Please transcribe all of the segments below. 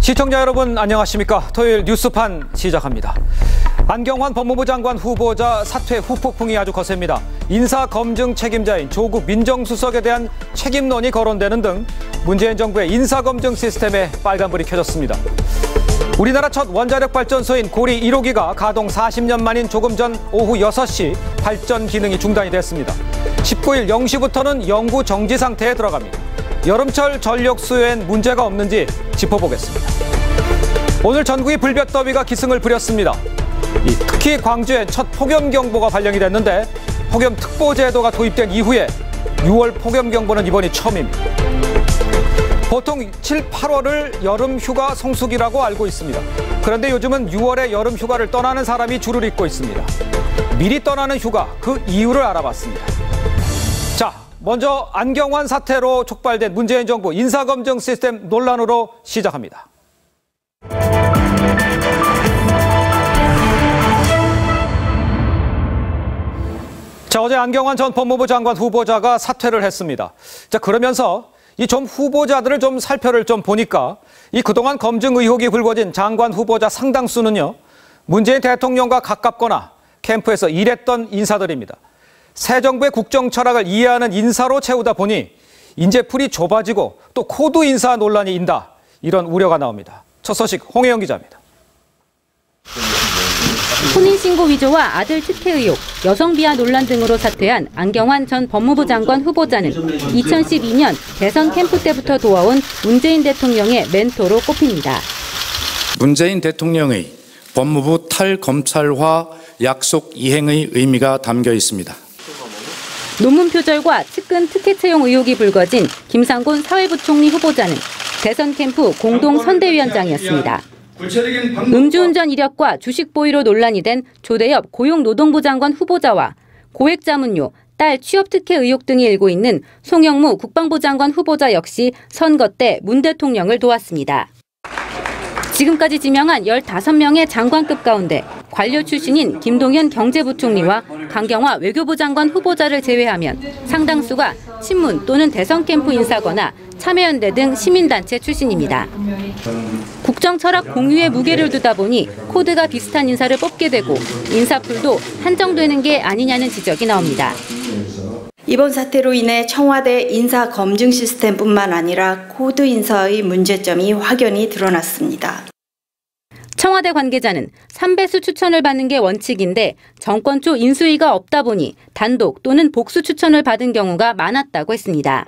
시청자 여러분 안녕하십니까? 토요일 뉴스판 시작합니다. 안경환 법무부 장관 후보자 사퇴 후폭풍이 아주 거셉니다. 인사검증 책임자인 조국 민정수석에 대한 책임론이 거론되는 등 문재인 정부의 인사검증 시스템에 빨간불이 켜졌습니다. 우리나라 첫 원자력 발전소인 고리 1호기가 가동 40년 만인 조금 전 오후 6시 발전 기능이 중단이 됐습니다. 19일 0시부터는 영구 정지 상태에 들어갑니다. 여름철 전력 수요엔 문제가 없는지 짚어보겠습니다. 오늘 전국이 불볕더위가 기승을 부렸습니다. 특히 광주에 첫 폭염경보가 발령이 됐는데 폭염특보 제도가 도입된 이후에 6월 폭염경보는 이번이 처음입니다. 보통 7, 8월을 여름휴가 성수기라고 알고 있습니다. 그런데 요즘은 6월에 여름휴가를 떠나는 사람이 줄을 잇고 있습니다. 미리 떠나는 휴가, 그 이유를 알아봤습니다. 자, 먼저 안경환 사태로 촉발된 문재인 정부 인사검증 시스템 논란으로 시작합니다. 자, 어제 안경환 전 법무부 장관 후보자가 사퇴를 했습니다. 자, 그러면서 이 좀 후보자들을 좀 살펴를 좀 보니까 이 그동안 검증 의혹이 불거진 장관 후보자 상당수는요, 문재인 대통령과 가깝거나 캠프에서 일했던 인사들입니다. 새 정부의 국정 철학을 이해하는 인사로 채우다 보니 인재풀이 좁아지고 또 코드 인사 논란이 인다, 이런 우려가 나옵니다. 첫 소식 홍혜영 기자입니다. 혼인신고 위조와 아들 특혜 의혹, 여성 비하 논란 등으로 사퇴한 안경환 전 법무부 장관 후보자는 2012년 대선 캠프 때부터 도와온 문재인 대통령의 멘토로 꼽힙니다. 문재인 대통령의 법무부 탈검찰화 약속 이행의 의미가 담겨 있습니다. 논문 표절과 측근 특혜 채용 의혹이 불거진 김상곤 사회부총리 후보자는 대선 캠프 공동 선대위원장이었습니다. 음주운전 이력과 주식 보유로 논란이 된 조대엽 고용노동부 장관 후보자와 고액자문료, 딸 취업 특혜 의혹 등이 일고 있는 송영무 국방부 장관 후보자 역시 선거 때 문 대통령을 도왔습니다. 지금까지 지명한 15명의 장관급 가운데 관료 출신인 김동연 경제부총리와 강경화 외교부 장관 후보자를 제외하면 상당수가 친문 또는 대선 캠프 인사거나 참여연대 등 시민단체 출신입니다. 국정 철학 공유의 무게를 두다 보니 코드가 비슷한 인사를 뽑게 되고 인사풀도 한정되는 게 아니냐는 지적이 나옵니다. 이번 사태로 인해 청와대 인사 검증 시스템뿐만 아니라 코드 인사의 문제점이 확연히 드러났습니다. 청와대 관계자는 3배수 추천을 받는 게 원칙인데 정권 초 인수위가 없다 보니 단독 또는 복수 추천을 받은 경우가 많았다고 했습니다.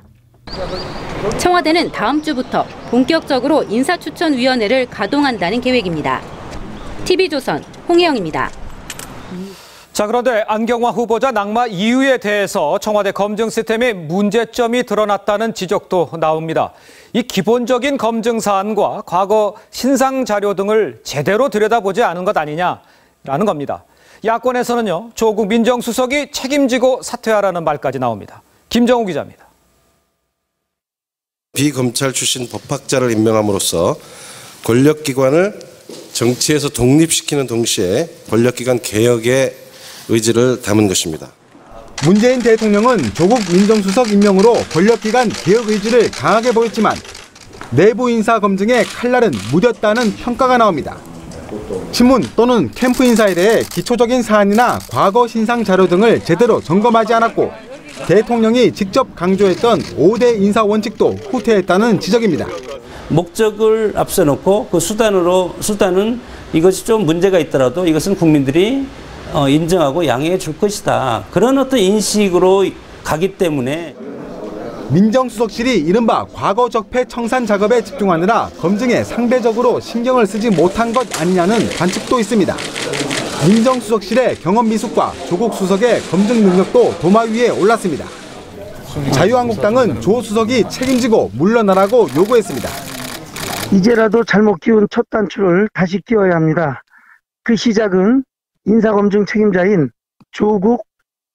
청와대는 다음 주부터 본격적으로 인사추천위원회를 가동한다는 계획입니다. TV조선 홍혜영입니다. 자, 그런데 안경환 후보자 낙마 이유에 대해서 청와대 검증 시스템에 문제점이 드러났다는 지적도 나옵니다. 이 기본적인 검증 사안과 과거 신상 자료 등을 제대로 들여다보지 않은 것 아니냐라는 겁니다. 야권에서는요, 조국 민정수석이 책임지고 사퇴하라는 말까지 나옵니다. 김정우 기자입니다. 비검찰 출신 법학자를 임명함으로써 권력기관을 정치에서 독립시키는 동시에 권력기관 개혁의 의지를 담은 것입니다. 문재인 대통령은 조국 민정수석 임명으로 권력기관 개혁 의지를 강하게 보였지만 내부 인사 검증에 칼날은 무뎠다는 평가가 나옵니다. 친문 또는 캠프 인사에 대해 기초적인 사안이나 과거 신상 자료 등을 제대로 점검하지 않았고 대통령이 직접 강조했던 5대 인사 원칙도 후퇴했다는 지적입니다. 목적을 앞서놓고 그 수단은 이것이 좀 문제가 있더라도 이것은 국민들이 인정하고 양해해 줄 것이다. 그런 어떤 인식으로 가기 때문에 민정수석실이 이른바 과거 적폐 청산 작업에 집중하느라 검증에 상대적으로 신경을 쓰지 못한 것 아니냐는 관측도 있습니다. 민정수석실의 경험 미숙과 조국 수석의 검증 능력도 도마 위에 올랐습니다. 자유한국당은 조 수석이 책임지고 물러나라고 요구했습니다. 이제라도 잘못 끼운 첫 단추를 다시 끼워야 합니다. 그 시작은 인사검증 책임자인 조국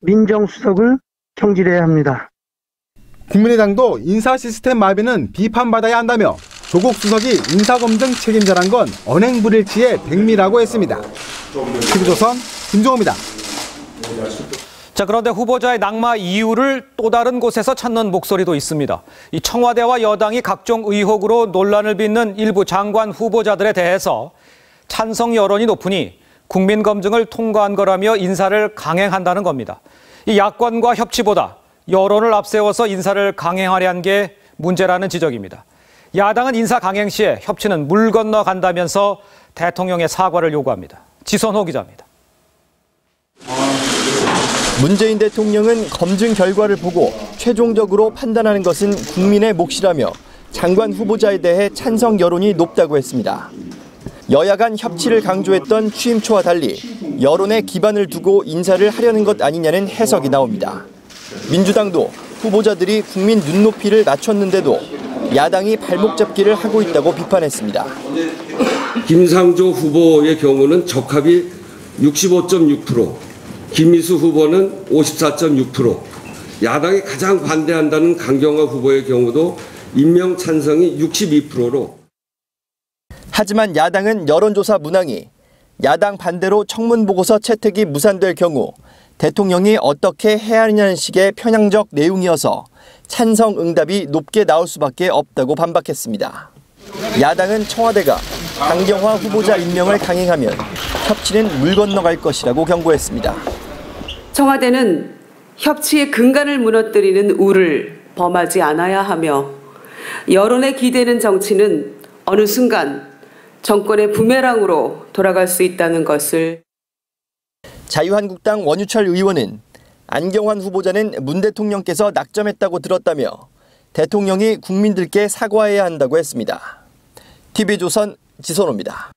민정수석을 경질해야 합니다. 국민의당도 인사 시스템 마비는 비판받아야 한다며 조국 수석이 인사검증 책임자란 건 언행불일치의 백미라고 했습니다. TV조선 김종호입니다. 자, 그런데 후보자의 낙마 이유를 또 다른 곳에서 찾는 목소리도 있습니다. 이 청와대와 여당이 각종 의혹으로 논란을 빚는 일부 장관 후보자들에 대해서 찬성 여론이 높으니 국민검증을 통과한 거라며 인사를 강행한다는 겁니다. 이 야권과 협치보다 여론을 앞세워서 인사를 강행하려는 게 문제라는 지적입니다. 야당은 인사 강행 시에 협치는 물 건너간다면서 대통령의 사과를 요구합니다. 지선호 기자입니다. 문재인 대통령은 검증 결과를 보고 최종적으로 판단하는 것은 국민의 몫이라며 장관 후보자에 대해 찬성 여론이 높다고 했습니다. 여야 간 협치를 강조했던 취임 초와 달리 여론에 기반을 두고 인사를 하려는 것 아니냐는 해석이 나옵니다. 민주당도 후보자들이 국민 눈높이를 낮췄는데도 야당이 발목 잡기를 하고 있다고 비판했습니다. 김상조 후보의 경우는 적합이 65.6%, 김희수 후보는 54.6%, 야당이 가장 반대한다는 강경화 후보의 경우도 임명 찬성이 62%로. 하지만 야당은 여론조사 문항이 야당 반대로 청문보고서 채택이 무산될 경우 대통령이 어떻게 해야 하냐는 식의 편향적 내용이어서 찬성 응답이 높게 나올 수밖에 없다고 반박했습니다. 야당은 청와대가 강경화 후보자 임명을 강행하면 협치는 물 건너갈 것이라고 경고했습니다. 청와대는 협치의 근간을 무너뜨리는 우를 범하지 않아야 하며 여론에 기대는 정치는 어느 순간 정권의 부메랑으로 돌아갈 수 있다는 것을. 자유한국당 원유철 의원은 안경환 후보자는 문 대통령께서 낙점했다고 들었다며 대통령이 국민들께 사과해야 한다고 했습니다. TV조선 지선호입니다.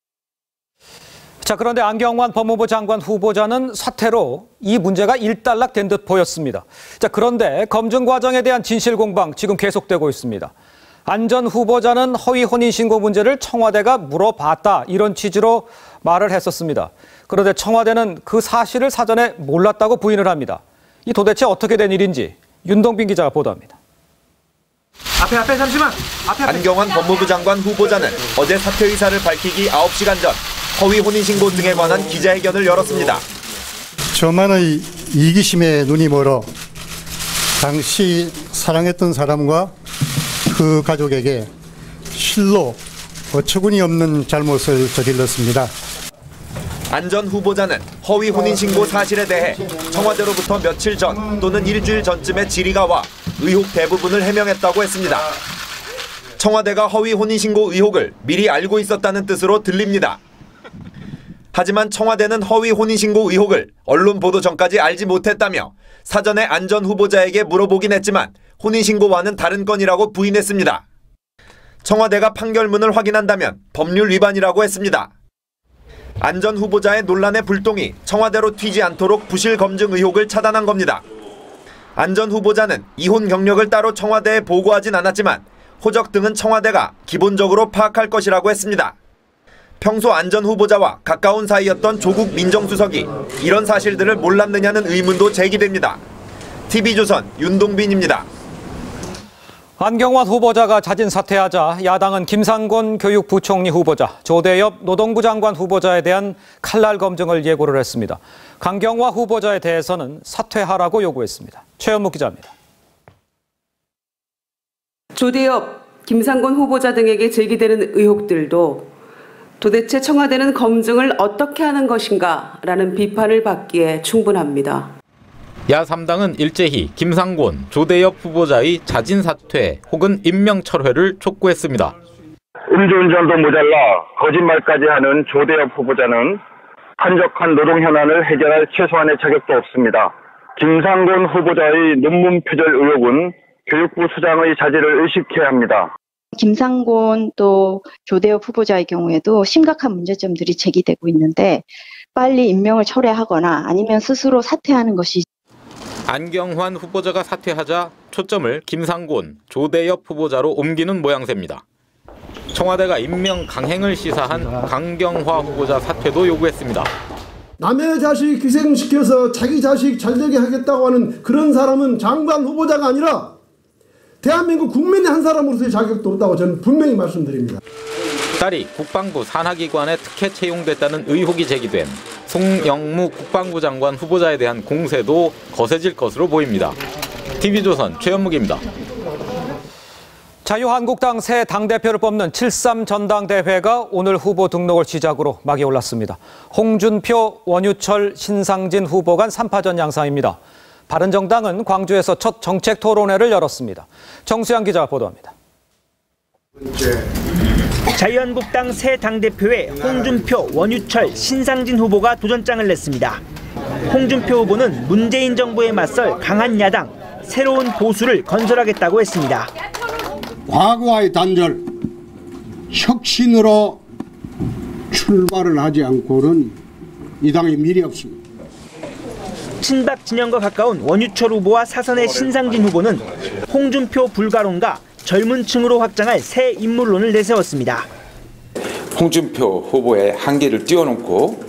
자, 그런데 안경환 법무부 장관 후보자는 사퇴로 이 문제가 일단락된 듯 보였습니다. 자, 그런데 검증 과정에 대한 진실 공방 지금 계속되고 있습니다. 안 전 후보자는 허위 혼인신고 문제를 청와대가 물어봤다, 이런 취지로 말을 했었습니다. 그런데 청와대는 그 사실을 사전에 몰랐다고 부인을 합니다. 이 도대체 어떻게 된 일인지 윤동빈 기자가 보도합니다. 앞에 잠시만. 안경환 법무부 장관 후보자는 어제 사퇴 의사를 밝히기 9시간 전 허위 혼인신고 등에 관한 기자회견을 열었습니다. 저만의 이기심에 눈이 멀어 당시 사랑했던 사람과 그 가족에게 실로 어처구니 없는 잘못을 저질렀습니다. 안 전 후보자는 허위 혼인신고 사실에 대해 청와대로부터 며칠 전 또는 일주일 전쯤에 질의가 와 의혹 대부분을 해명했다고 했습니다. 청와대가 허위 혼인신고 의혹을 미리 알고 있었다는 뜻으로 들립니다. 하지만 청와대는 허위 혼인신고 의혹을 언론 보도 전까지 알지 못했다며 사전에 안 전 후보자에게 물어보긴 했지만 혼인신고와는 다른 건이라고 부인했습니다. 청와대가 판결문을 확인한다면 법률 위반이라고 했습니다. 안 전 후보자의 논란의 불똥이 청와대로 튀지 않도록 부실 검증 의혹을 차단한 겁니다. 안 전 후보자는 이혼 경력을 따로 청와대에 보고하진 않았지만 호적 등은 청와대가 기본적으로 파악할 것이라고 했습니다. 평소 안 전 후보자와 가까운 사이였던 조국 민정수석이 이런 사실들을 몰랐느냐는 의문도 제기됩니다. TV조선 윤동빈입니다. 안경환 후보자가 자진 사퇴하자 야당은 김상곤 교육부총리 후보자, 조대엽 노동부 장관 후보자에 대한 칼날 검증을 예고를 했습니다. 강경화 후보자에 대해서는 사퇴하라고 요구했습니다. 최현묵 기자입니다. 조대엽, 김상곤 후보자 등에게 제기되는 의혹들도 도대체 청와대는 검증을 어떻게 하는 것인가라는 비판을 받기에 충분합니다. 야3당은 일제히 김상곤, 조대엽 후보자의 자진 사퇴 혹은 임명 철회를 촉구했습니다. 음주운전도 모자라 거짓말까지 하는 조대엽 후보자는 한적한 노동 현안을 해결할 최소한의 자격도 없습니다. 김상곤 후보자의 논문 표절 의혹은 교육부 수장의 자질을 의식해야 합니다. 김상곤 또 조대엽 후보자의 경우에도 심각한 문제점들이 제기되고 있는데 빨리 임명을 철회하거나 아니면 스스로 사퇴하는 것이. 안경환 후보자가 사퇴하자 초점을 김상곤, 조대엽 후보자로 옮기는 모양새입니다. 청와대가 임명 강행을 시사한 강경화 후보자 사퇴도 요구했습니다. 남의 자식 기생시켜서 자기 자식 잘되게 하겠다고 하는 그런 사람은 장관 후보자가 아니라 대한민국 국민의 한 사람으로서의 자격도 없다고 저는 분명히 말씀드립니다. 딸이 국방부 산하기관에 특혜 채용됐다는 의혹이 제기된 송영무 국방부 장관 후보자에 대한 공세도 거세질 것으로 보입니다. TV조선 최현묵입니다. 자유한국당 새 당대표를 뽑는 7.3 전당대회가 오늘 후보 등록을 시작으로 막이 올랐습니다. 홍준표, 원유철, 신상진 후보 간 3파전 양상입니다. 바른정당은 광주에서 첫 정책 토론회를 열었습니다. 정수양 기자가 보도합니다. 자유한국당 새 당대표에 홍준표, 원유철, 신상진 후보가 도전장을 냈습니다. 홍준표 후보는 문재인 정부에 맞설 강한 야당, 새로운 보수를 건설하겠다고 했습니다. 과거와의 단절, 혁신으로 출발을 하지 않고는 이 당의 미래 없습니다. 친박 진영과 가까운 원유철 후보와 사선의 신상진 후보는 홍준표 불가론과 젊은 층으로 확장할 새 인물론을 내세웠습니다. 홍준표 후보의 한계를 뛰어넘고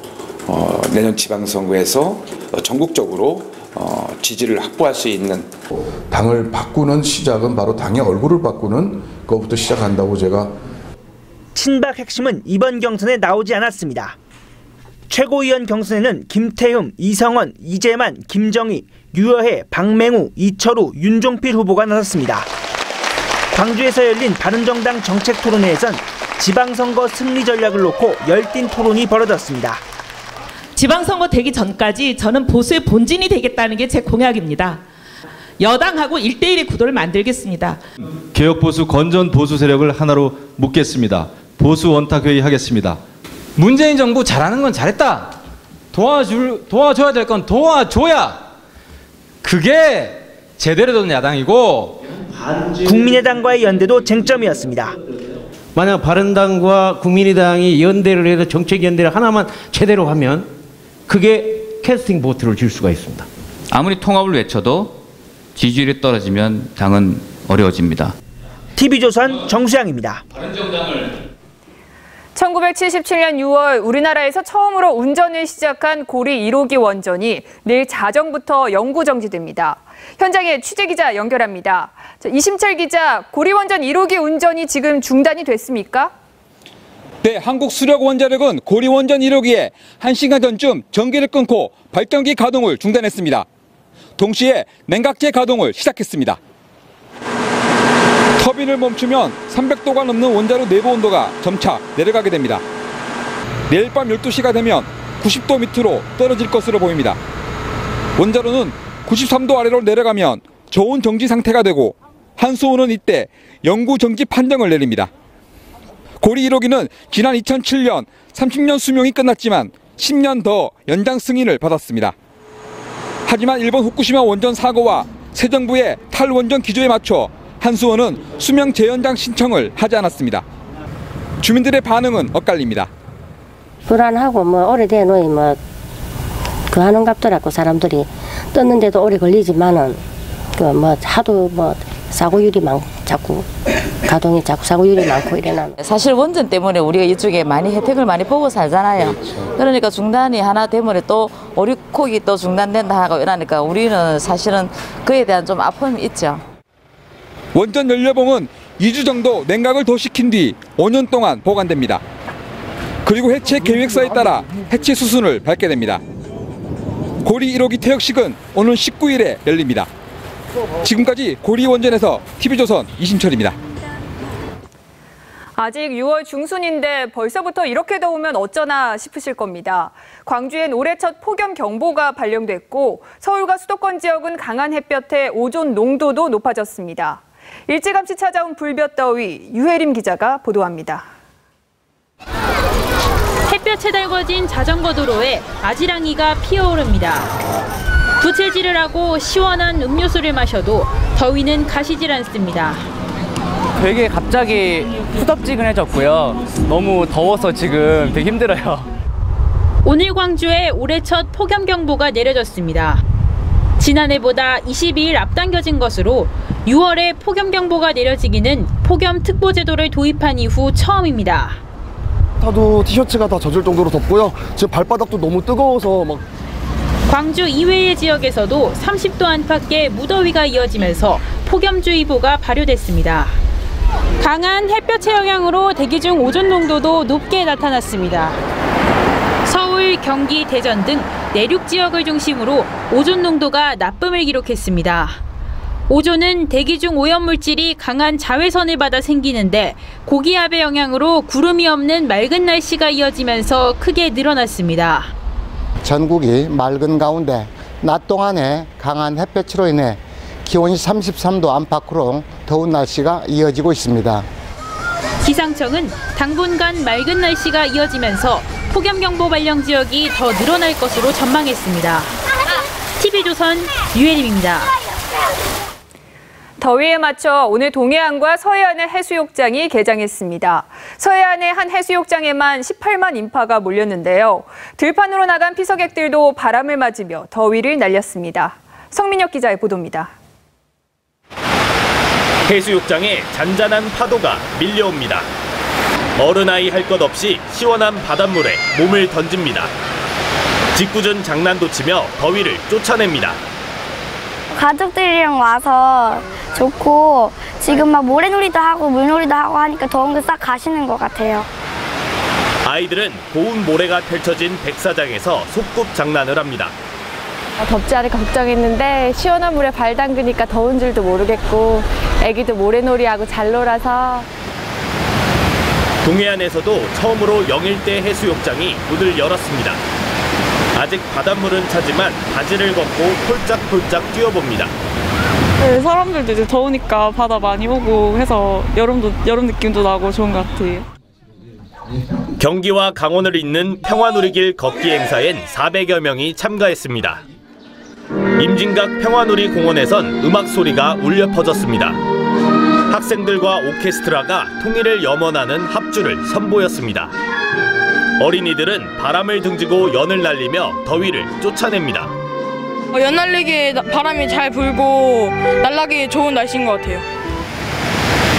내년 지방선거에서 전국적으로 지지를 확보할 수 있는 당을 바꾸는 시작은 바로 당의 얼굴을 바꾸는 것부터 시작한다고 제가. 친박 핵심은 이번 경선에 나오지 않았습니다. 최고위원 경선에는 김태흠, 이성원, 이재만, 김정희, 유여해, 박맹우, 이철우, 윤종필 후보가 나섰습니다. 광주에서 열린 바른정당 정책토론회에선 지방선거 승리 전략을 놓고 열띤 토론이 벌어졌습니다. 지방선거 되기 전까지 저는 보수의 본진이 되겠다는 게 제 공약입니다. 여당하고 1대1의 구도를 만들겠습니다. 개혁보수 건전보수 세력을 하나로 묶겠습니다. 보수 원탁회의 하겠습니다. 문재인 정부 잘하는 건 잘했다. 도와줘야 될 건 도와줘야. 그게 제대로 된 야당이고. 국민의당과의 연대도 쟁점이었습니다. 만약 바른당과 국민의당이 연대를 해서 정책 연대를 하나만 제대로 하면 그게 캐스팅 보트를 줄 수가 있습니다. 아무리 통합을 외쳐도 지지율이 떨어지면 당은 어려워집니다. TV조선 정수양입니다. 1977년 6월 우리나라에서 처음으로 운전을 시작한 고리 1호기 원전이 내일 자정부터 영구 정지됩니다. 현장에 취재기자 연결합니다. 이심철 기자, 고리 원전 1호기 운전이 지금 중단이 됐습니까? 네, 한국수력원자력은 고리 원전 1호기에 1시간 전쯤 전기를 끊고 발전기 가동을 중단했습니다. 동시에 냉각제 가동을 시작했습니다. 터빈을 멈추면 300도가 넘는 원자로 내부 온도가 점차 내려가게 됩니다. 내일 밤 12시가 되면 90도 밑으로 떨어질 것으로 보입니다. 원자로는 93도 아래로 내려가면 저온 정지 상태가 되고 한수원은 이때 영구 정지 판정을 내립니다. 고리 1호기는 지난 2007년 30년 수명이 끝났지만 10년 더 연장 승인을 받았습니다. 하지만 일본 후쿠시마 원전 사고와 새 정부의 탈원전 기조에 맞춰 한수원은 수명 재연장 신청을 하지 않았습니다. 주민들의 반응은 엇갈립니다. 불안하고 오래돼 놓이 그 하는 값더라고 사람들이 떴는데도 오래 걸리지만은 하도 사고율이 자꾸 가동이 자꾸 사고율이 많고 이래나. 사실 원전 때문에 우리가 이쪽에 많이 혜택을 많이 보고 살잖아요. 그러니까 중단이 하나 되면 또 오리콕이 또 중단된다 하고 이러니까 우리는 사실은 그에 대한 좀 아픔이 있죠. 원전 연료봉은 2주 정도 냉각을 더 시킨 뒤 5년 동안 보관됩니다. 그리고 해체 계획서에 따라 해체 수순을 밟게 됩니다. 고리 1호기 퇴역식은 오는 19일에 열립니다. 지금까지 고리 원전에서 TV조선 이심철입니다. 아직 6월 중순인데 벌써부터 이렇게 더우면 어쩌나 싶으실 겁니다. 광주엔 올해 첫 폭염경보가 발령됐고 서울과 수도권 지역은 강한 햇볕에 오존 농도도 높아졌습니다. 일찌감치 찾아온 불볕더위, 유혜림 기자가 보도합니다. 햇볕에 달궈진 자전거 도로에 아지랑이가 피어오릅니다. 부채질을 하고 시원한 음료수를 마셔도 더위는 가시질 않습니다. 되게 갑자기 후덥지근해졌고요. 너무 더워서 지금 되게 힘들어요. 오늘 광주에 올해 첫 폭염경보가 내려졌습니다. 지난해보다 22일 앞당겨진 것으로 6월에 폭염경보가 내려지기는 폭염특보제도를 도입한 이후 처음입니다. 다도 티셔츠가 다 젖을 정도로 덥고요. 지금 발바닥도 너무 뜨거워서 광주 이외의 지역에서도 30도 안팎의 무더위가 이어지면서 폭염주의보가 발효됐습니다. 강한 햇볕의 영향으로 대기 중 오존 농도도 높게 나타났습니다. 서울, 경기, 대전 등 내륙 지역을 중심으로 오존 농도가 나쁨을 기록했습니다. 오존은 대기 중 오염물질이 강한 자외선을 받아 생기는데 고기압의 영향으로 구름이 없는 맑은 날씨가 이어지면서 크게 늘어났습니다. 전국이 맑은 가운데 낮 동안에 강한 햇볕으로 인해 기온이 33도 안팎으로 더운 날씨가 이어지고 있습니다. 기상청은 당분간 맑은 날씨가 이어지면서 폭염경보 발령 지역이 더 늘어날 것으로 전망했습니다. TV조선 유혜림입니다. 더위에 맞춰 오늘 동해안과 서해안의 해수욕장이 개장했습니다. 서해안의 한 해수욕장에만 18만 인파가 몰렸는데요. 들판으로 나간 피서객들도 바람을 맞으며 더위를 날렸습니다. 성민혁 기자의 보도입니다. 해수욕장에 잔잔한 파도가 밀려옵니다. 어른아이 할 것 없이 시원한 바닷물에 몸을 던집니다. 짓궂은 장난도 치며 더위를 쫓아냅니다. 가족들이랑 와서 좋고 지금 막 모래놀이도 하고 물놀이도 하고 하니까 더운 게 싹 가시는 것 같아요. 아이들은 고운 모래가 펼쳐진 백사장에서 소꿉 장난을 합니다. 덥지 않을까 걱정했는데 시원한 물에 발 담그니까 더운 줄도 모르겠고 애기도 모래놀이하고 잘 놀아서. 동해안에서도 처음으로 영일대 해수욕장이 문을 열었습니다. 아직 바닷물은 차지만 바지를 걷고 폴짝폴짝 뛰어봅니다. 네, 사람들도 이제 더우니까 바다 많이 오고 해서 여름 느낌도 나고 좋은 것 같아요. 경기와 강원을 잇는 평화누리길 걷기 행사엔 400여 명이 참가했습니다. 임진각 평화누리 공원에선 음악 소리가 울려 퍼졌습니다. 학생들과 오케스트라가 통일을 염원하는 합주를 선보였습니다. 어린이들은 바람을 등지고 연을 날리며 더위를 쫓아냅니다. 연 날리기에 바람이 잘 불고 날라기 좋은 날씨인 것 같아요.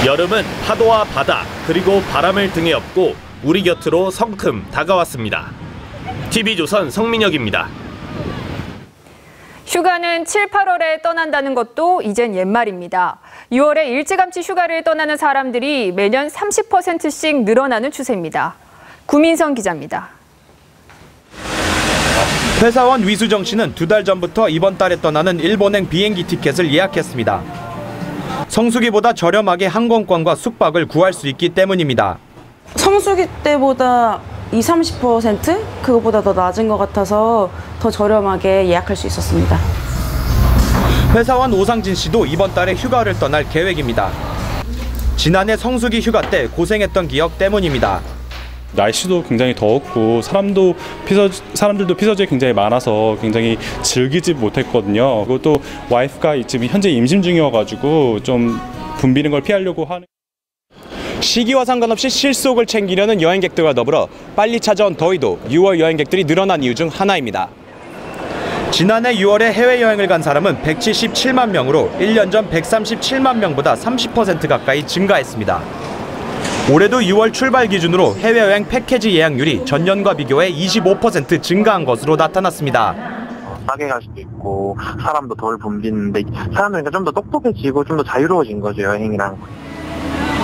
여름은 파도와 바다 그리고 바람을 등에 업고 우리 곁으로 성큼 다가왔습니다. TV조선 성민혁입니다. 휴가는 7, 8월에 떠난다는 것도 이젠 옛말입니다. 6월에 일찌감치 휴가를 떠나는 사람들이 매년 30%씩 늘어나는 추세입니다. 구민성 기자입니다. 회사원 위수정 씨는 2달 전부터 이번 달에 떠나는 일본행 비행기 티켓을 예약했습니다. 성수기보다 저렴하게 항공권과 숙박을 구할 수 있기 때문입니다. 성수기 때보다 20-30% 그거보다 더 낮은 것 같아서 더 저렴하게 예약할 수 있었습니다. 회사원 오상진 씨도 이번 달에 휴가를 떠날 계획입니다. 지난해 성수기 휴가 때 고생했던 기억 때문입니다. 날씨도 굉장히 더웠고 사람들도 피서지에 굉장히 많아서 굉장히 즐기지 못했거든요. 그리고 또 와이프가 지금 현재 임신 중이어가지고 좀 붐비는 걸 피하려고 하는. 시기와 상관없이 실속을 챙기려는 여행객들과 더불어 빨리 찾아온 더위도 6월 여행객들이 늘어난 이유 중 하나입니다. 지난해 6월에 해외여행을 간 사람은 177만 명으로 1년 전 137만 명보다 30% 가까이 증가했습니다. 올해도 6월 출발 기준으로 해외여행 패키지 예약률이 전년과 비교해 25% 증가한 것으로 나타났습니다. 싸게 갈 수도 있고 사람도 덜 붐비는데 사람들이 좀 더 똑똑해지고 좀 더 자유로워진 거죠, 여행이랑.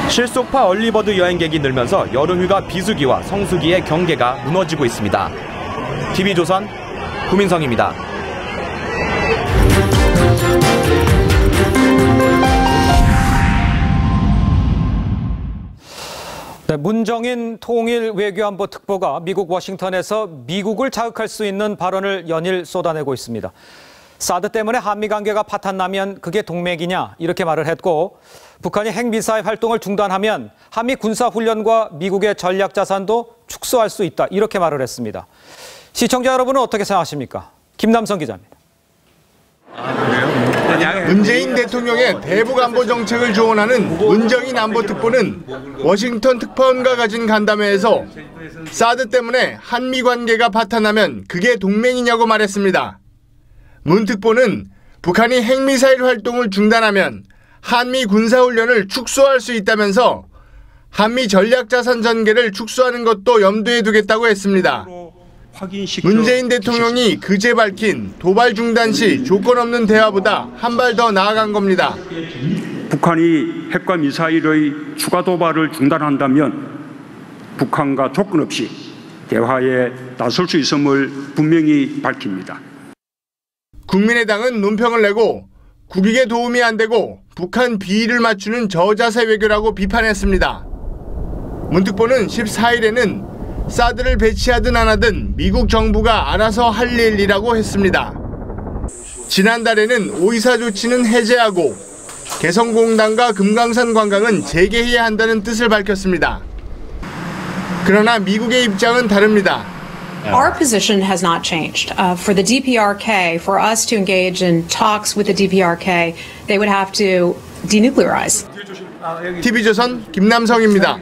실속파 얼리버드 여행객이 늘면서 여름휴가 비수기와 성수기의 경계가 무너지고 있습니다. TV조선 구민성입니다. 네, 문정인 통일 외교안보 특보가 미국 워싱턴에서 미국을 자극할 수 있는 발언을 연일 쏟아내고 있습니다. 사드 때문에 한미 관계가 파탄나면 그게 동맹이냐 이렇게 말을 했고, 북한이 핵미사일 활동을 중단하면 한미 군사훈련과 미국의 전략자산도 축소할 수 있다 이렇게 말을 했습니다. 시청자 여러분은 어떻게 생각하십니까? 김남성 기자입니다. 문재인 대통령의 대북 안보 정책을 조언하는 문정인 안보특보는 워싱턴 특파원과 가진 간담회에서 사드 때문에 한미 관계가 파탄나면 그게 동맹이냐고 말했습니다. 문 특보는 북한이 핵미사일 활동을 중단하면 한미 군사훈련을 축소할 수 있다면서 한미 전략자산 전개를 축소하는 것도 염두에 두겠다고 했습니다. 문재인 대통령이 그제 밝힌 도발 중단 시 조건 없는 대화보다 한 발 더 나아간 겁니다. 북한이 핵과 미사일의 추가 도발을 중단한다면 북한과 조건 없이 대화에 나설 수 있음을 분명히 밝힙니다. 국민의당은 논평을 내고 국익에 도움이 안 되고 북한 비위를 맞추는 저자세 외교라고 비판했습니다. 문특보는 14일에는 사드를 배치하든 안 하든 미국 정부가 알아서 할 일이라고 했습니다. 지난달에는 오이사 조치는 해제하고 개성공단과 금강산 관광은 재개해야 한다는 뜻을 밝혔습니다. 그러나 미국의 입장은 다릅니다. Our position has not changed. For the DPRK, for us to engage in talks with the DPRK, they would have to denuclearize. TV조선 김남성입니다.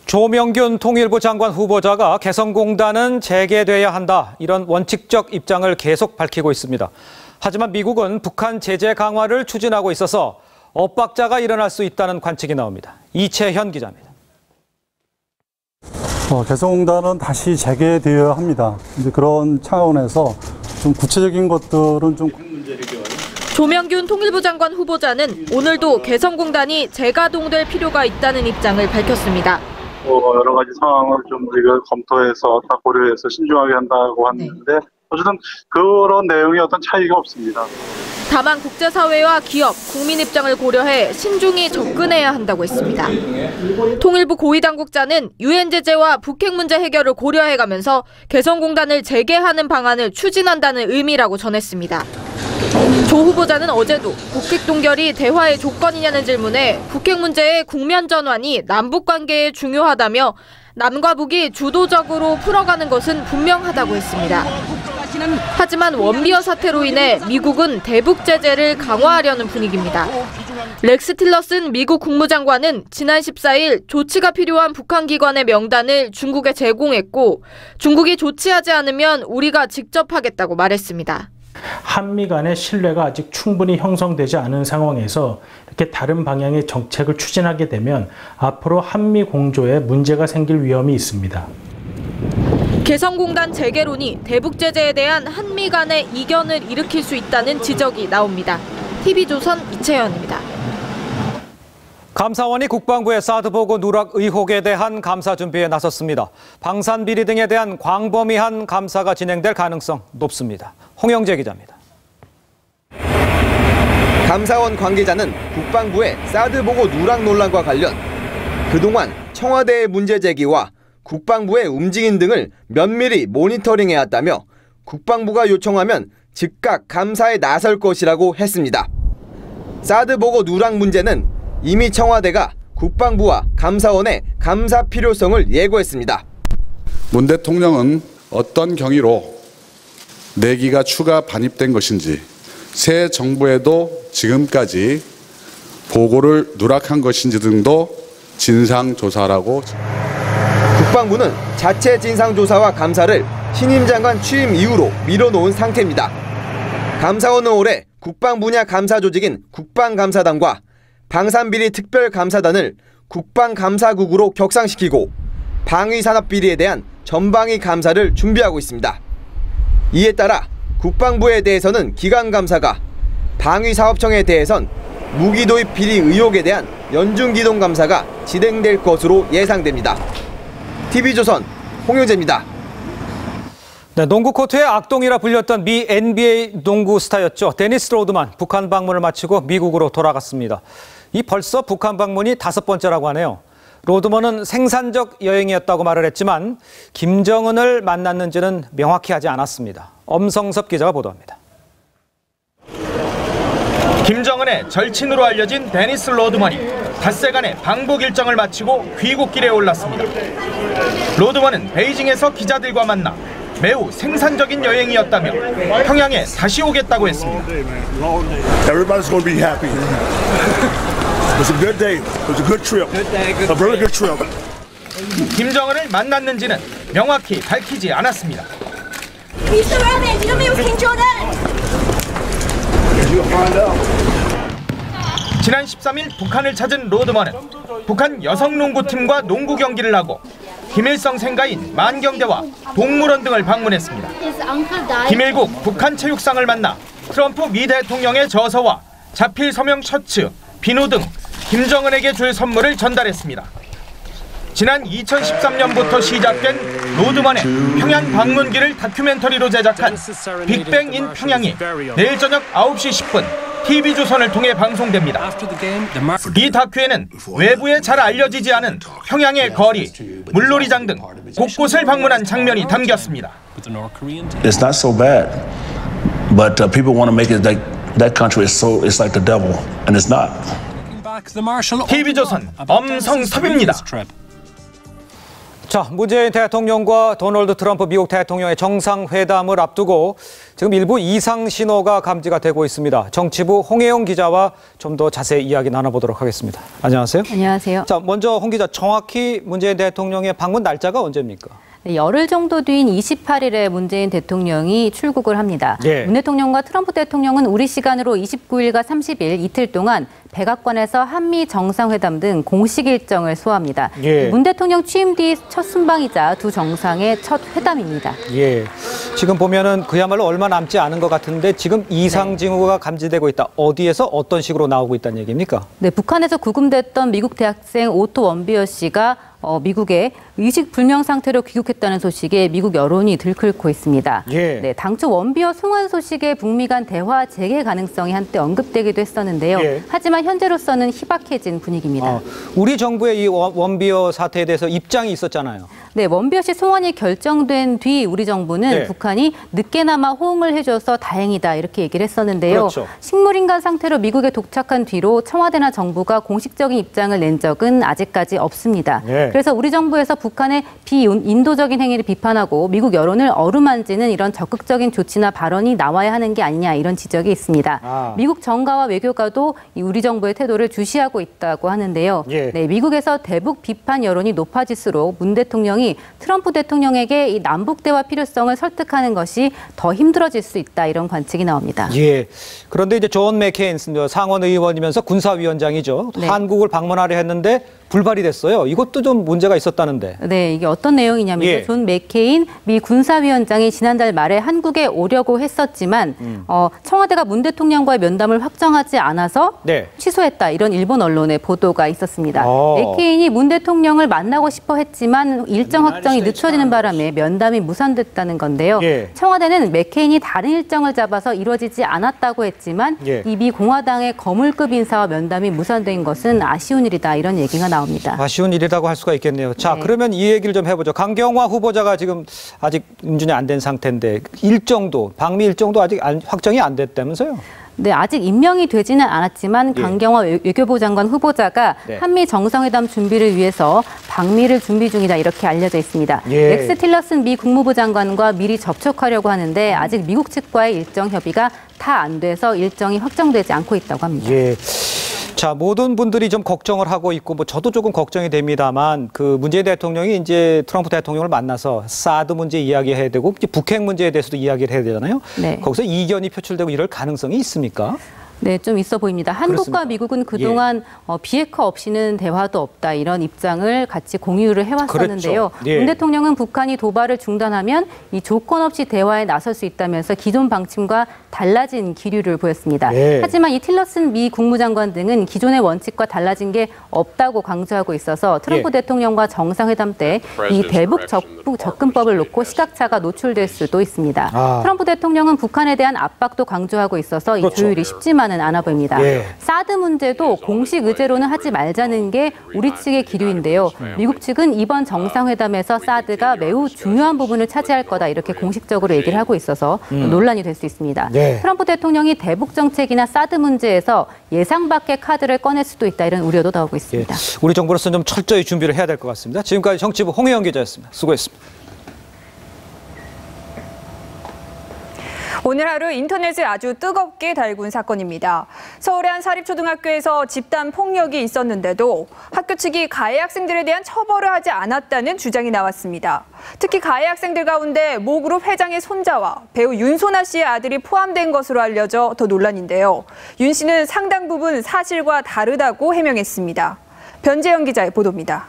조명균 통일부 장관 후보자가 개성공단은 재개돼야 한다, 이런 원칙적 입장을 계속 밝히고 있습니다. 하지만 미국은 북한 제재 강화를 추진하고 있어서 엇박자가 일어날 수 있다는 관측이 나옵니다. 이채현 기자입니다. 개성공단은 다시 재개되어야 합니다. 이제 그런 차원에서 좀 구체적인 것들은 좀. 조명균 통일부 장관 후보자는 오늘도 개성공단이 재가동될 필요가 있다는 입장을 밝혔습니다. 여러 가지 상황을 좀 우리가 검토해서 다 고려해서 신중하게 한다고 하는데 어쨌든 그런 내용이 어떤 차이가 없습니다. 다만 국제사회와 기업, 국민 입장을 고려해 신중히 접근해야 한다고 했습니다. 통일부 고위당국자는 유엔 제재와 북핵 문제 해결을 고려해가면서 개성공단을 재개하는 방안을 추진한다는 의미라고 전했습니다. 조 후보자는 어제도 북핵 동결이 대화의 조건이냐는 질문에 북핵 문제의 국면 전환이 남북 관계에 중요하다며 남과 북이 주도적으로 풀어가는 것은 분명하다고 했습니다. 하지만 원비어 사태로 인해 미국은 대북 제재를 강화하려는 분위기입니다. 렉스 틸러슨 미국 국무장관은 지난 14일 조치가 필요한 북한 기관의 명단을 중국에 제공했고 중국이 조치하지 않으면 우리가 직접 하겠다고 말했습니다. 한미 간의 신뢰가 아직 충분히 형성되지 않은 상황에서 이렇게 다른 방향의 정책을 추진하게 되면 앞으로 한미 공조에 문제가 생길 위험이 있습니다. 개성공단 재개론이 대북 제재에 대한 한미 간의 이견을 일으킬 수 있다는 지적이 나옵니다. TV조선 이채연입니다. 감사원이 국방부의 사드 보고 누락 의혹에 대한 감사 준비에 나섰습니다. 방산 비리 등에 대한 광범위한 감사가 진행될 가능성 높습니다. 홍영재 기자입니다. 감사원 관계자는 국방부의 사드 보고 누락 논란과 관련 그동안 청와대의 문제 제기와 국방부의 움직임 등을 면밀히 모니터링해왔다며 국방부가 요청하면 즉각 감사에 나설 것이라고 했습니다. 사드 보고 누락 문제는 이미 청와대가 국방부와 감사원의 감사 필요성을 예고했습니다. 문 대통령은 어떤 경위로 내기가 추가 반입된 것인지 새 정부에도 지금까지 보고를 누락한 것인지 등도 진상조사라고. 국방부는 자체 진상조사와 감사를 신임 장관 취임 이후로 미뤄놓은 상태입니다. 감사원은 올해 국방 분야 감사 조직인 국방감사단과 방산비리 특별감사단을 국방감사국으로 격상시키고 방위산업비리에 대한 전방위 감사를 준비하고 있습니다. 이에 따라 국방부에 대해서는 기강감사가, 방위사업청에 대해선 무기도입 비리 의혹에 대한 연중기동감사가 진행될 것으로 예상됩니다. TV조선 홍영재입니다. 네, 농구 코트의 악동이라 불렸던 미 NBA 농구 스타였죠. 데니스 로드만 북한 방문을 마치고 미국으로 돌아갔습니다. 이 벌써 북한 방문이 5번째라고 하네요. 로드먼은 생산적 여행이었다고 말을 했지만 김정은을 만났는지는 명확히 하지 않았습니다. 엄성섭 기자가 보도합니다. 김정은의 절친으로 알려진 데니스 로드먼이 닷새간의 방북 일정을 마치고 귀국길에 올랐습니다. 로드먼은 베이징에서 기자들과 만나 매우 생산적인 여행이었다며 평양에 다시 오겠다고 했습니다. Everybody's going to be happy. It was a good day. It was a good trip. A very good trip. 김정은을 만났는지는 명확히 밝히지 않았습니다. 지난 13일 북한을 찾은 로드먼은 북한 여성농구팀과 농구 경기를 하고 김일성 생가인 만경대와 동물원 등을 방문했습니다. 김일국 북한 체육상을 만나 트럼프 미 대통령의 저서와 자필 서명 셔츠, 비누 등 김정은에게 줄 선물을 전달했습니다. 지난 2013년부터 시작된 로드만의 평양 방문기를 다큐멘터리로 제작한 빅뱅 인 평양이 내일 저녁 9시 10분 TV조선을 통해 방송됩니다. 이 다큐에는 외부에 잘 알려지지 않은 평양의 거리, 물놀이장 등 곳곳을 방문한 장면이 담겼습니다. It's not so bad, but people want to make it like that country is so it's like the devil, and it's not. TV조선 엄성섭입니다. 자, 문재인 대통령과 도널드 트럼프 미국 대통령의 정상회담을 앞두고 지금 일부 이상 신호가 감지가 되고 있습니다. 정치부 홍혜영 기자와 좀 더 자세히 이야기 나눠보도록 하겠습니다. 안녕하세요. 안녕하세요. 자, 먼저 홍 기자, 정확히 문재인 대통령의 방문 날짜가 언제입니까? 열흘 정도 뒤인 28일에 문재인 대통령이 출국을 합니다. 예. 문 대통령과 트럼프 대통령은 우리 시간으로 29일과 30일 이틀 동안 백악관에서 한미 정상회담 등 공식 일정을 소화합니다. 예. 문 대통령 취임 뒤 첫 순방이자 두 정상의 첫 회담입니다. 예. 지금 보면은 그야말로 얼마 남지 않은 것 같은데 지금 이상 징후가 감지되고 있다. 어디에서 어떤 식으로 나오고 있다는 얘기입니까? 네, 북한에서 구금됐던 미국 대학생 오토 원비어 씨가 미국에 의식 불명 상태로 귀국했다는 소식에 미국 여론이 들끓고 있습니다. 예. 네, 당초 원비어 송환 소식에 북미 간 대화 재개 가능성이 한때 언급되기도 했었는데요. 예. 하지만 현재로서는 희박해진 분위기입니다. 우리 정부의 이 원비어 사태에 대해서 입장이 있었잖아요. 네, 원비어 씨 송환이 결정된 뒤 우리 정부는 네. 북한이 늦게나마 호응을 해줘서 다행이다 이렇게 얘기를 했었는데요. 그렇죠. 식물인간 상태로 미국에 도착한 뒤로 청와대나 정부가 공식적인 입장을 낸 적은 아직까지 없습니다. 네. 그래서 우리 정부에서 북한의 비인도적인 행위를 비판하고 미국 여론을 어루만지는 이런 적극적인 조치나 발언이 나와야 하는 게 아니냐 이런 지적이 있습니다. 미국 정가와 외교가도 우리 정부의 태도를 주시하고 있다고 하는데요. 예. 네, 미국에서 대북 비판 여론이 높아질수록 문 대통령이 트럼프 대통령에게 이 남북 대화 필요성을 설득하는 것이 더 힘들어질 수 있다 이런 관측이 나옵니다. 예. 그런데 이제 존 맥케인 상원 의원이면서 군사위원장이죠. 네. 한국을 방문하려 했는데 불발이 됐어요. 이것도 좀 문제가 있었다는데. 네, 이게 어떤 내용이냐면요. 예. 존 맥케인 미 군사위원장이 지난달 말에 한국에 오려고 했었지만 청와대가 문 대통령과의 면담을 확정하지 않아서 네. 취소했다. 이런 일본 언론의 보도가 있었습니다. 맥케인이 문 대통령을 만나고 싶어 했지만 일정 확정이 늦춰지는 바람에 면담이 무산됐다는 건데요. 예. 청와대는 맥케인이 다른 일정을 잡아서 이루어지지 않았다고 했지만 예. 이 미 공화당의 거물급 인사와 면담이 무산된 것은 아쉬운 일이다. 이런 얘기가 나옵니다. 아쉬운 일이라고 할 수가 있겠네요. 자, 네. 그러면 이 얘기를 좀 해보죠. 강경화 후보자가 지금 아직 인준이 안 된 상태인데 방미 일정도 아직 확정이 안 됐다면서요? 네, 아직 임명이 되지는 않았지만 예. 강경화 외교부 장관 후보자가 네. 한미 정상회담 준비를 위해서 방미를 준비 중이다 이렇게 알려져 있습니다. 예. 렉스 틸러슨 미 국무부 장관과 미리 접촉하려고 하는데 아직 미국 측과의 일정 협의가 다 안 돼서 일정이 확정되지 않고 있다고 합니다. 예. 자, 모든 분들이 좀 걱정을 하고 있고, 저도 조금 걱정이 됩니다만, 문재인 대통령이 이제 트럼프 대통령을 만나서 사드 문제 이야기해야 되고, 이제 북핵 문제에 대해서도 이야기를 해야 되잖아요. 네. 거기서 이견이 표출되고 이럴 가능성이 있습니까? 네, 좀 있어 보입니다. 한국과 그렇습니까? 미국은 그동안 비핵화 없이는 대화도 없다 이런 입장을 같이 공유를 해왔었는데요. 그렇죠. 예. 문 대통령은 북한이 도발을 중단하면 이 조건 없이 대화에 나설 수 있다면서 기존 방침과 달라진 기류를 보였습니다. 예. 하지만 이 틸러슨 미 국무장관 등은 기존의 원칙과 달라진 게 없다고 강조하고 있어서 트럼프 예. 대통령과 정상회담 때 이 대북 접근법을 놓고 시각차가 노출될 수도 있습니다. 트럼프 대통령은 북한에 대한 압박도 강조하고 있어서 이 그렇죠. 조율이 쉽지만은 않아 보입니다. 예. 사드 문제도 공식 의제로는 하지 말자는 게 우리 측의 기류인데요. 미국 측은 이번 정상회담에서 사드가 매우 중요한 부분을 차지할 거다 이렇게 공식적으로 얘기를 하고 있어서 논란이 될 수 있습니다. 네. 트럼프 대통령이 대북 정책이나 사드 문제에서 예상 밖의 카드를 꺼낼 수도 있다 이런 우려도 나오고 있습니다. 예. 우리 정부로서는 좀 철저히 준비를 해야 될 것 같습니다. 지금까지 정치부 홍혜영 기자였습니다. 수고했습니다. 오늘 하루 인터넷을 아주 뜨겁게 달군 사건입니다. 서울의 한 사립초등학교에서 집단 폭력이 있었는데도 학교 측이 가해 학생들에 대한 처벌을 하지 않았다는 주장이 나왔습니다. 특히 가해 학생들 가운데 모그룹 회장의 손자와 배우 윤소나 씨의 아들이 포함된 것으로 알려져 더 논란인데요. 윤 씨는 상당 부분 사실과 다르다고 해명했습니다. 변재영 기자의 보도입니다.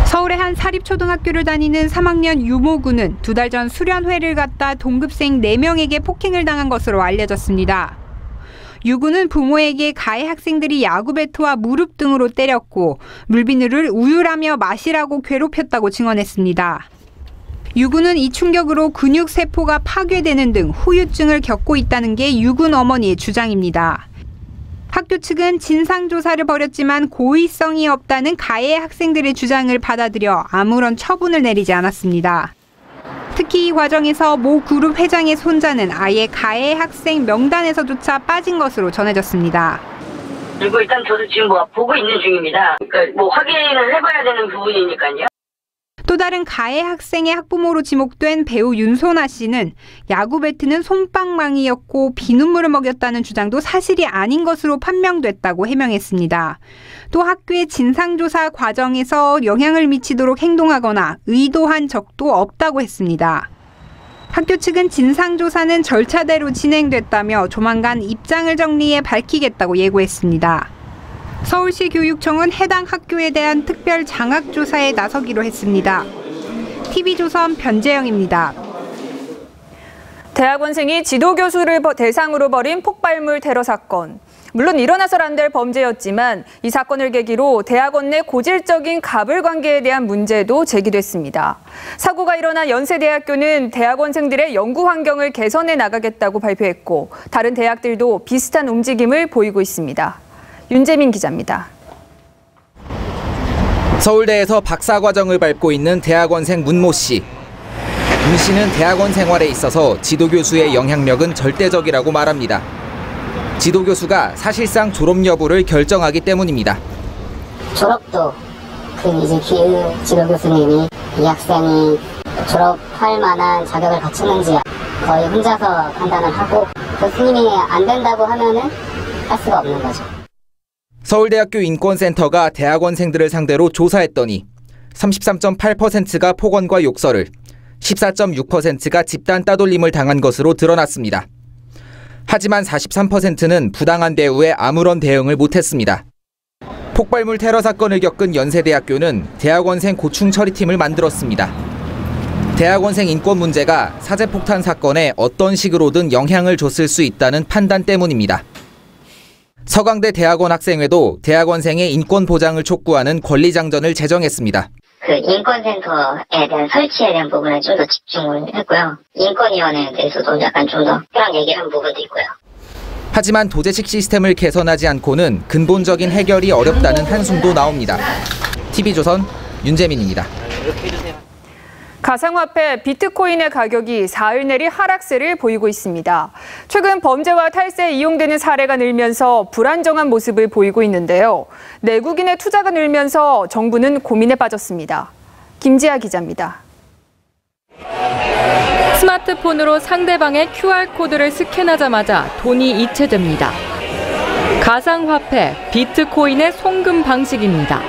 서울의 한 사립초등학교를 다니는 3학년 유모군은 2달 전 수련회를 갔다 동급생 4명에게 폭행을 당한 것으로 알려졌습니다. 유군은 부모에게 가해 학생들이 야구 배트와 무릎 등으로 때렸고 물비누를 우유라며 마시라고 괴롭혔다고 증언했습니다. 유군은 이 충격으로 근육 세포가 파괴되는 등 후유증을 겪고 있다는 게 유군 어머니의 주장입니다. 학교 측은 진상조사를 벌였지만 고의성이 없다는 가해 학생들의 주장을 받아들여 아무런 처분을 내리지 않았습니다. 특히 이 과정에서 모 그룹 회장의 손자는 아예 가해 학생 명단에서조차 빠진 것으로 전해졌습니다. 그리고 일단 저도 지금 보고 있는 중입니다. 그러니까 확인을 해봐야 되는 부분이니까요. 또 다른 가해 학생의 학부모로 지목된 배우 윤소나 씨는 야구 배트는 솜방망이였고 비눗물을 먹였다는 주장도 사실이 아닌 것으로 판명됐다고 해명했습니다. 또 학교의 진상조사 과정에서 영향을 미치도록 행동하거나 의도한 적도 없다고 했습니다. 학교 측은 진상조사는 절차대로 진행됐다며 조만간 입장을 정리해 밝히겠다고 예고했습니다. 서울시 교육청은 해당 학교에 대한 특별 장학조사에 나서기로 했습니다. TV조선 변재영입니다. 대학원생이 지도교수를 대상으로 벌인 폭발물 테러 사건. 물론 일어나선 안 될 범죄였지만 이 사건을 계기로 대학원 내 고질적인 갑을 관계에 대한 문제도 제기됐습니다. 사고가 일어난 연세대학교는 대학원생들의 연구 환경을 개선해 나가겠다고 발표했고 다른 대학들도 비슷한 움직임을 보이고 있습니다. 윤재민 기자입니다. 서울대에서 박사과정을 밟고 있는 대학원생 문모 씨. 문 씨는 대학원 생활에 있어서 지도교수의 영향력은 절대적이라고 말합니다. 지도교수가 사실상 졸업 여부를 결정하기 때문입니다. 졸업도 이제 지도교수님이 이 학생이 졸업할 만한 자격을 갖추는지 거의 혼자서 판단을 하고 교수님이 안 된다고 하면은 할 수가 없는 거죠. 서울대학교 인권센터가 대학원생들을 상대로 조사했더니 33.8%가 폭언과 욕설을, 14.6%가 집단 따돌림을 당한 것으로 드러났습니다. 하지만 43%는 부당한 대우에 아무런 대응을 못했습니다. 폭발물 테러 사건을 겪은 연세대학교는 대학원생 고충 처리팀을 만들었습니다. 대학원생 인권 문제가 사제폭탄 사건에 어떤 식으로든 영향을 줬을 수 있다는 판단 때문입니다. 서강대 대학원 학생회도 대학원생의 인권 보장을 촉구하는 권리장전을 제정했습니다. 인권센터에 대한 설치에 대한 부분에 좀 더 집중을 했고요. 인권위원회에 대해서도 약간 좀 더 그런 얘기를 한 부분도 있고요. 하지만 도제식 시스템을 개선하지 않고는 근본적인 해결이 어렵다는 한숨도 나옵니다. TV조선 윤재민입니다. 가상화폐 비트코인의 가격이 사흘 내리 하락세를 보이고 있습니다. 최근 범죄와 탈세에 이용되는 사례가 늘면서 불안정한 모습을 보이고 있는데요. 내국인의 투자가 늘면서 정부는 고민에 빠졌습니다. 김지아 기자입니다. 스마트폰으로 상대방의 QR코드를 스캔하자마자 돈이 이체됩니다. 가상화폐 비트코인의 송금 방식입니다.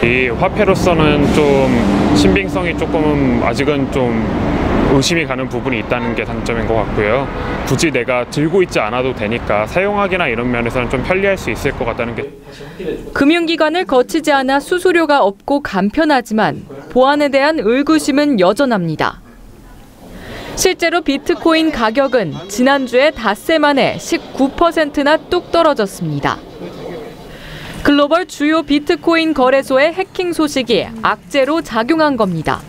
이 화폐로서는 좀 신빙성이 조금 아직은 좀 의심이 가는 부분이 있다는 게 단점인 것 같고요. 굳이 내가 들고 있지 않아도 되니까 사용하기나 이런 면에서는 좀 편리할 수 있을 것 같다는 게. 금융기관을 거치지 않아 수수료가 없고 간편하지만 보안에 대한 의구심은 여전합니다. 실제로 비트코인 가격은 지난주에 닷새 만에 19%나 뚝 떨어졌습니다. 글로벌 주요 비트코인 거래소의 해킹 소식이 악재로 작용한 겁니다.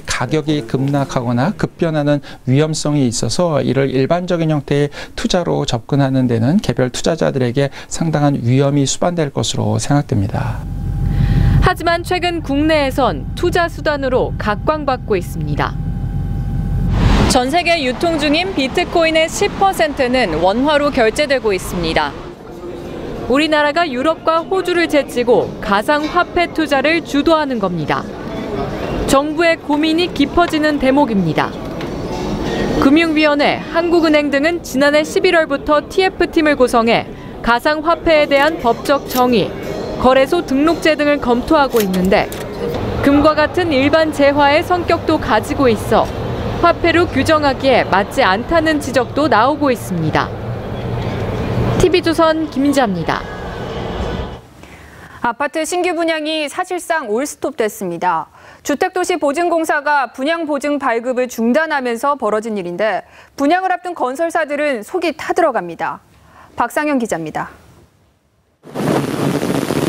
가격이 급락하거나 급변하는 위험성이 있어서 이를 일반적인 형태의 투자로 접근하는 데는 개별 투자자들에게 상당한 위험이 수반될 것으로 생각됩니다. 하지만 최근 국내에선 투자 수단으로 각광받고 있습니다. 전 세계 유통 중인 비트코인의 10%는 원화로 결제되고 있습니다. 우리나라가 유럽과 호주를 제치고 가상화폐 투자를 주도하는 겁니다. 정부의 고민이 깊어지는 대목입니다. 금융위원회, 한국은행 등은 지난해 11월부터 TF팀을 구성해 가상화폐에 대한 법적 정의, 거래소 등록제 등을 검토하고 있는데 금과 같은 일반 재화의 성격도 가지고 있어 화폐로 규정하기에 맞지 않다는 지적도 나오고 있습니다. TV조선 김인지입니다. 아파트 신규 분양이 사실상 올스톱됐습니다. 주택도시보증공사가 분양보증 발급을 중단하면서 벌어진 일인데 분양을 앞둔 건설사들은 속이 타들어갑니다. 박상현 기자입니다.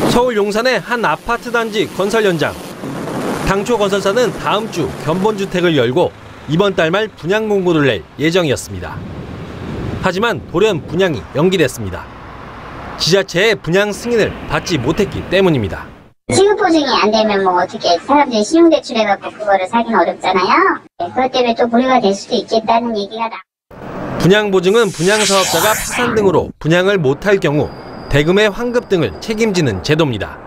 서울 용산의 한 아파트 단지 건설 현장. 당초 건설사는 다음 주 견본주택을 열고 이번 달 말 분양 공고를 낼 예정이었습니다. 하지만 돌연 분양이 연기됐습니다. 지자체의 분양 승인을 받지 못했기 때문입니다. 지급 보증이 안 되면 뭐 어떻게 사람들이 신용대출해갖고 그거를 사기는 어렵잖아요. 그것 때문에 또 고려가 될 수도 있겠다는 얘기가 분양 보증은 분양 사업자가 파산 등으로 분양을 못할 경우 대금의 환급 등을 책임지는 제도입니다.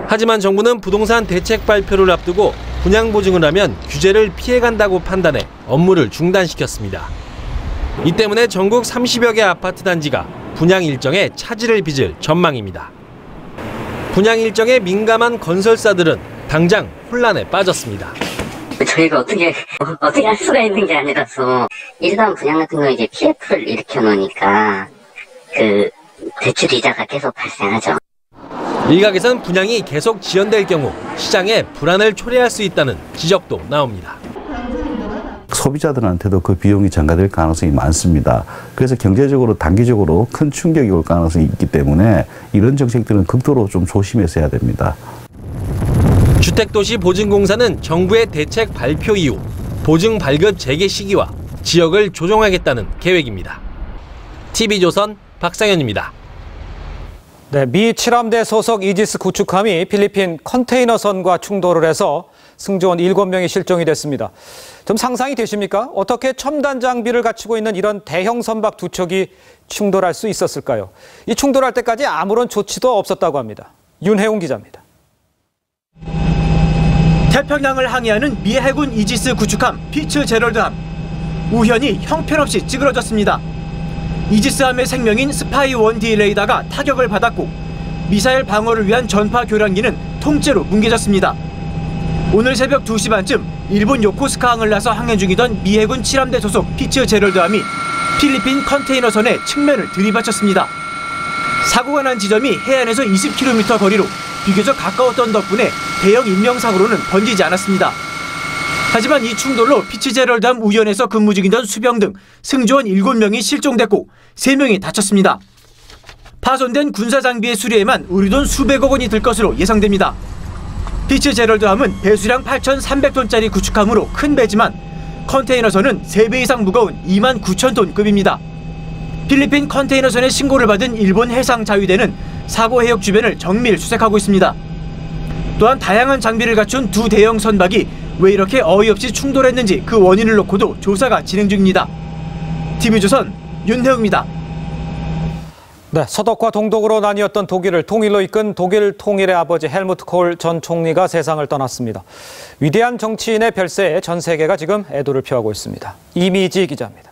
하지만 정부는 부동산 대책 발표를 앞두고 분양 보증을 하면 규제를 피해간다고 판단해 업무를 중단시켰습니다. 이 때문에 전국 30여 개 아파트 단지가 분양 일정에 차질을 빚을 전망입니다. 분양 일정에 민감한 건설사들은 당장 혼란에 빠졌습니다. 저희가 어떻게 할 수가 있는 게 아니라서 일반 분양 같은 거 이제 PF를 일으켜 놓으니까 그 대출 이자가 계속 발생하죠. 일각에선 분양이 계속 지연될 경우 시장에 불안을 초래할 수 있다는 지적도 나옵니다. 소비자들한테도 그 비용이 전가될 가능성이 많습니다. 그래서 경제적으로 단기적으로 큰 충격이 올 가능성이 있기 때문에 이런 정책들은 극도로 좀 조심해서 해야 됩니다. 주택도시보증공사는 정부의 대책 발표 이후 보증 발급 재개 시기와 지역을 조정하겠다는 계획입니다. TV조선 박상현입니다. 네, 미 칠함대 소속 이지스 구축함이 필리핀 컨테이너선과 충돌을 해서 승조원 7명이 실종이 됐습니다. 좀 상상이 되십니까? 어떻게 첨단 장비를 갖추고 있는 이런 대형 선박 두 척이 충돌할 수 있었을까요? 이 충돌할 때까지 아무런 조치도 없었다고 합니다. 윤혜웅 기자입니다. 태평양을 항해하는 미 해군 이지스 구축함 피츠제럴드함. 우연히 형편없이 찌그러졌습니다. 이지스함의 생명인 스파이-1D 레이더가 타격을 받았고 미사일 방어를 위한 전파 교량기는 통째로 뭉개졌습니다. 오늘 새벽 2시 반쯤 일본 요코스카항을 나서 항해 중이던 미 해군 칠함대 소속 피츠제럴드함이 필리핀 컨테이너선의 측면을 들이받쳤습니다. 사고가 난 지점이 해안에서 20km 거리로 비교적 가까웠던 덕분에 대형 인명사고로는 번지지 않았습니다. 하지만 이 충돌로 피츠제럴드함 우연에서 근무 중이던 수병 등 승조원 7명이 실종됐고 3명이 다쳤습니다. 파손된 군사장비의 수리에만 우리 돈 수백억 원이 들 것으로 예상됩니다. 피츠제럴드함은 배수량 8,300톤짜리 구축함으로 큰 배지만 컨테이너선은 3배 이상 무거운 29,000톤급입니다. 필리핀 컨테이너선의 신고를 받은 일본 해상자위대는 사고 해역 주변을 정밀 수색하고 있습니다. 또한 다양한 장비를 갖춘 두 대형 선박이 왜 이렇게 어이없이 충돌했는지 그 원인을 놓고도 조사가 진행 중입니다. TV조선 윤혜웅입니다. 네, 서독과 동독으로 나뉘었던 독일을 통일로 이끈 독일 통일의 아버지 헬무트 콜 전 총리가 세상을 떠났습니다. 위대한 정치인의 별세에 전 세계가 지금 애도를 표하고 있습니다. 이미지 기자입니다.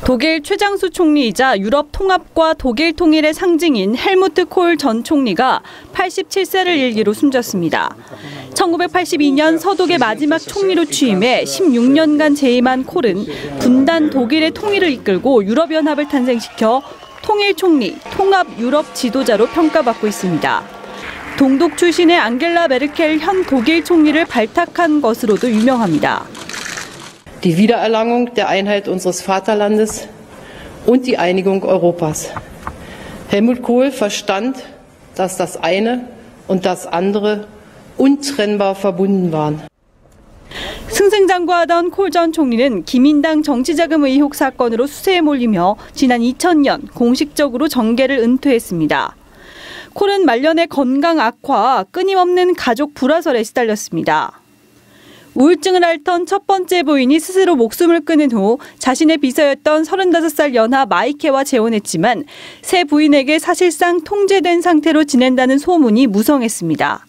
독일 최장수 총리이자 유럽 통합과 독일 통일의 상징인 헬무트 콜 전 총리가 87세를 일기로 숨졌습니다. 1982년 서독의 마지막 총리로 취임해 16년간 재임한 콜은 분단 독일의 통일을 이끌고 유럽연합을 탄생시켜 통일 총리, 통합 유럽 지도자로 평가받고 있습니다. 동독 출신의 앙겔라 메르켈 현 독일 총리를 발탁한 것으로도 유명합니다. Die Wiedererlangung der Einheit unseres Vaterlandes und die Einigung Europas. Helmut Kohl verstand, dass das eine und das andere untrennbar verbunden waren. 승승장구하던 콜 전 총리는 기민당 정치자금 의혹 사건으로 수세에 몰리며 지난 2000년 공식적으로 정계를 은퇴했습니다. 콜은 말년의 건강 악화와 끊임없는 가족 불화설에 시달렸습니다. 우울증을 앓던 첫 번째 부인이 스스로 목숨을 끊은 후 자신의 비서였던 35살 연하 마이케와 재혼했지만 새 부인에게 사실상 통제된 상태로 지낸다는 소문이 무성했습니다.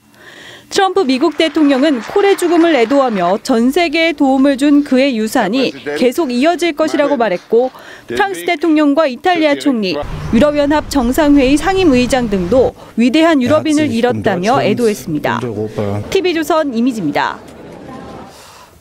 트럼프 미국 대통령은 콜의 죽음을 애도하며 전 세계에 도움을 준 그의 유산이 계속 이어질 것이라고 말했고 프랑스 대통령과 이탈리아 총리, 유럽연합 정상회의 상임의장 등도 위대한 유럽인을 잃었다며 애도했습니다. TV조선 이미지입니다.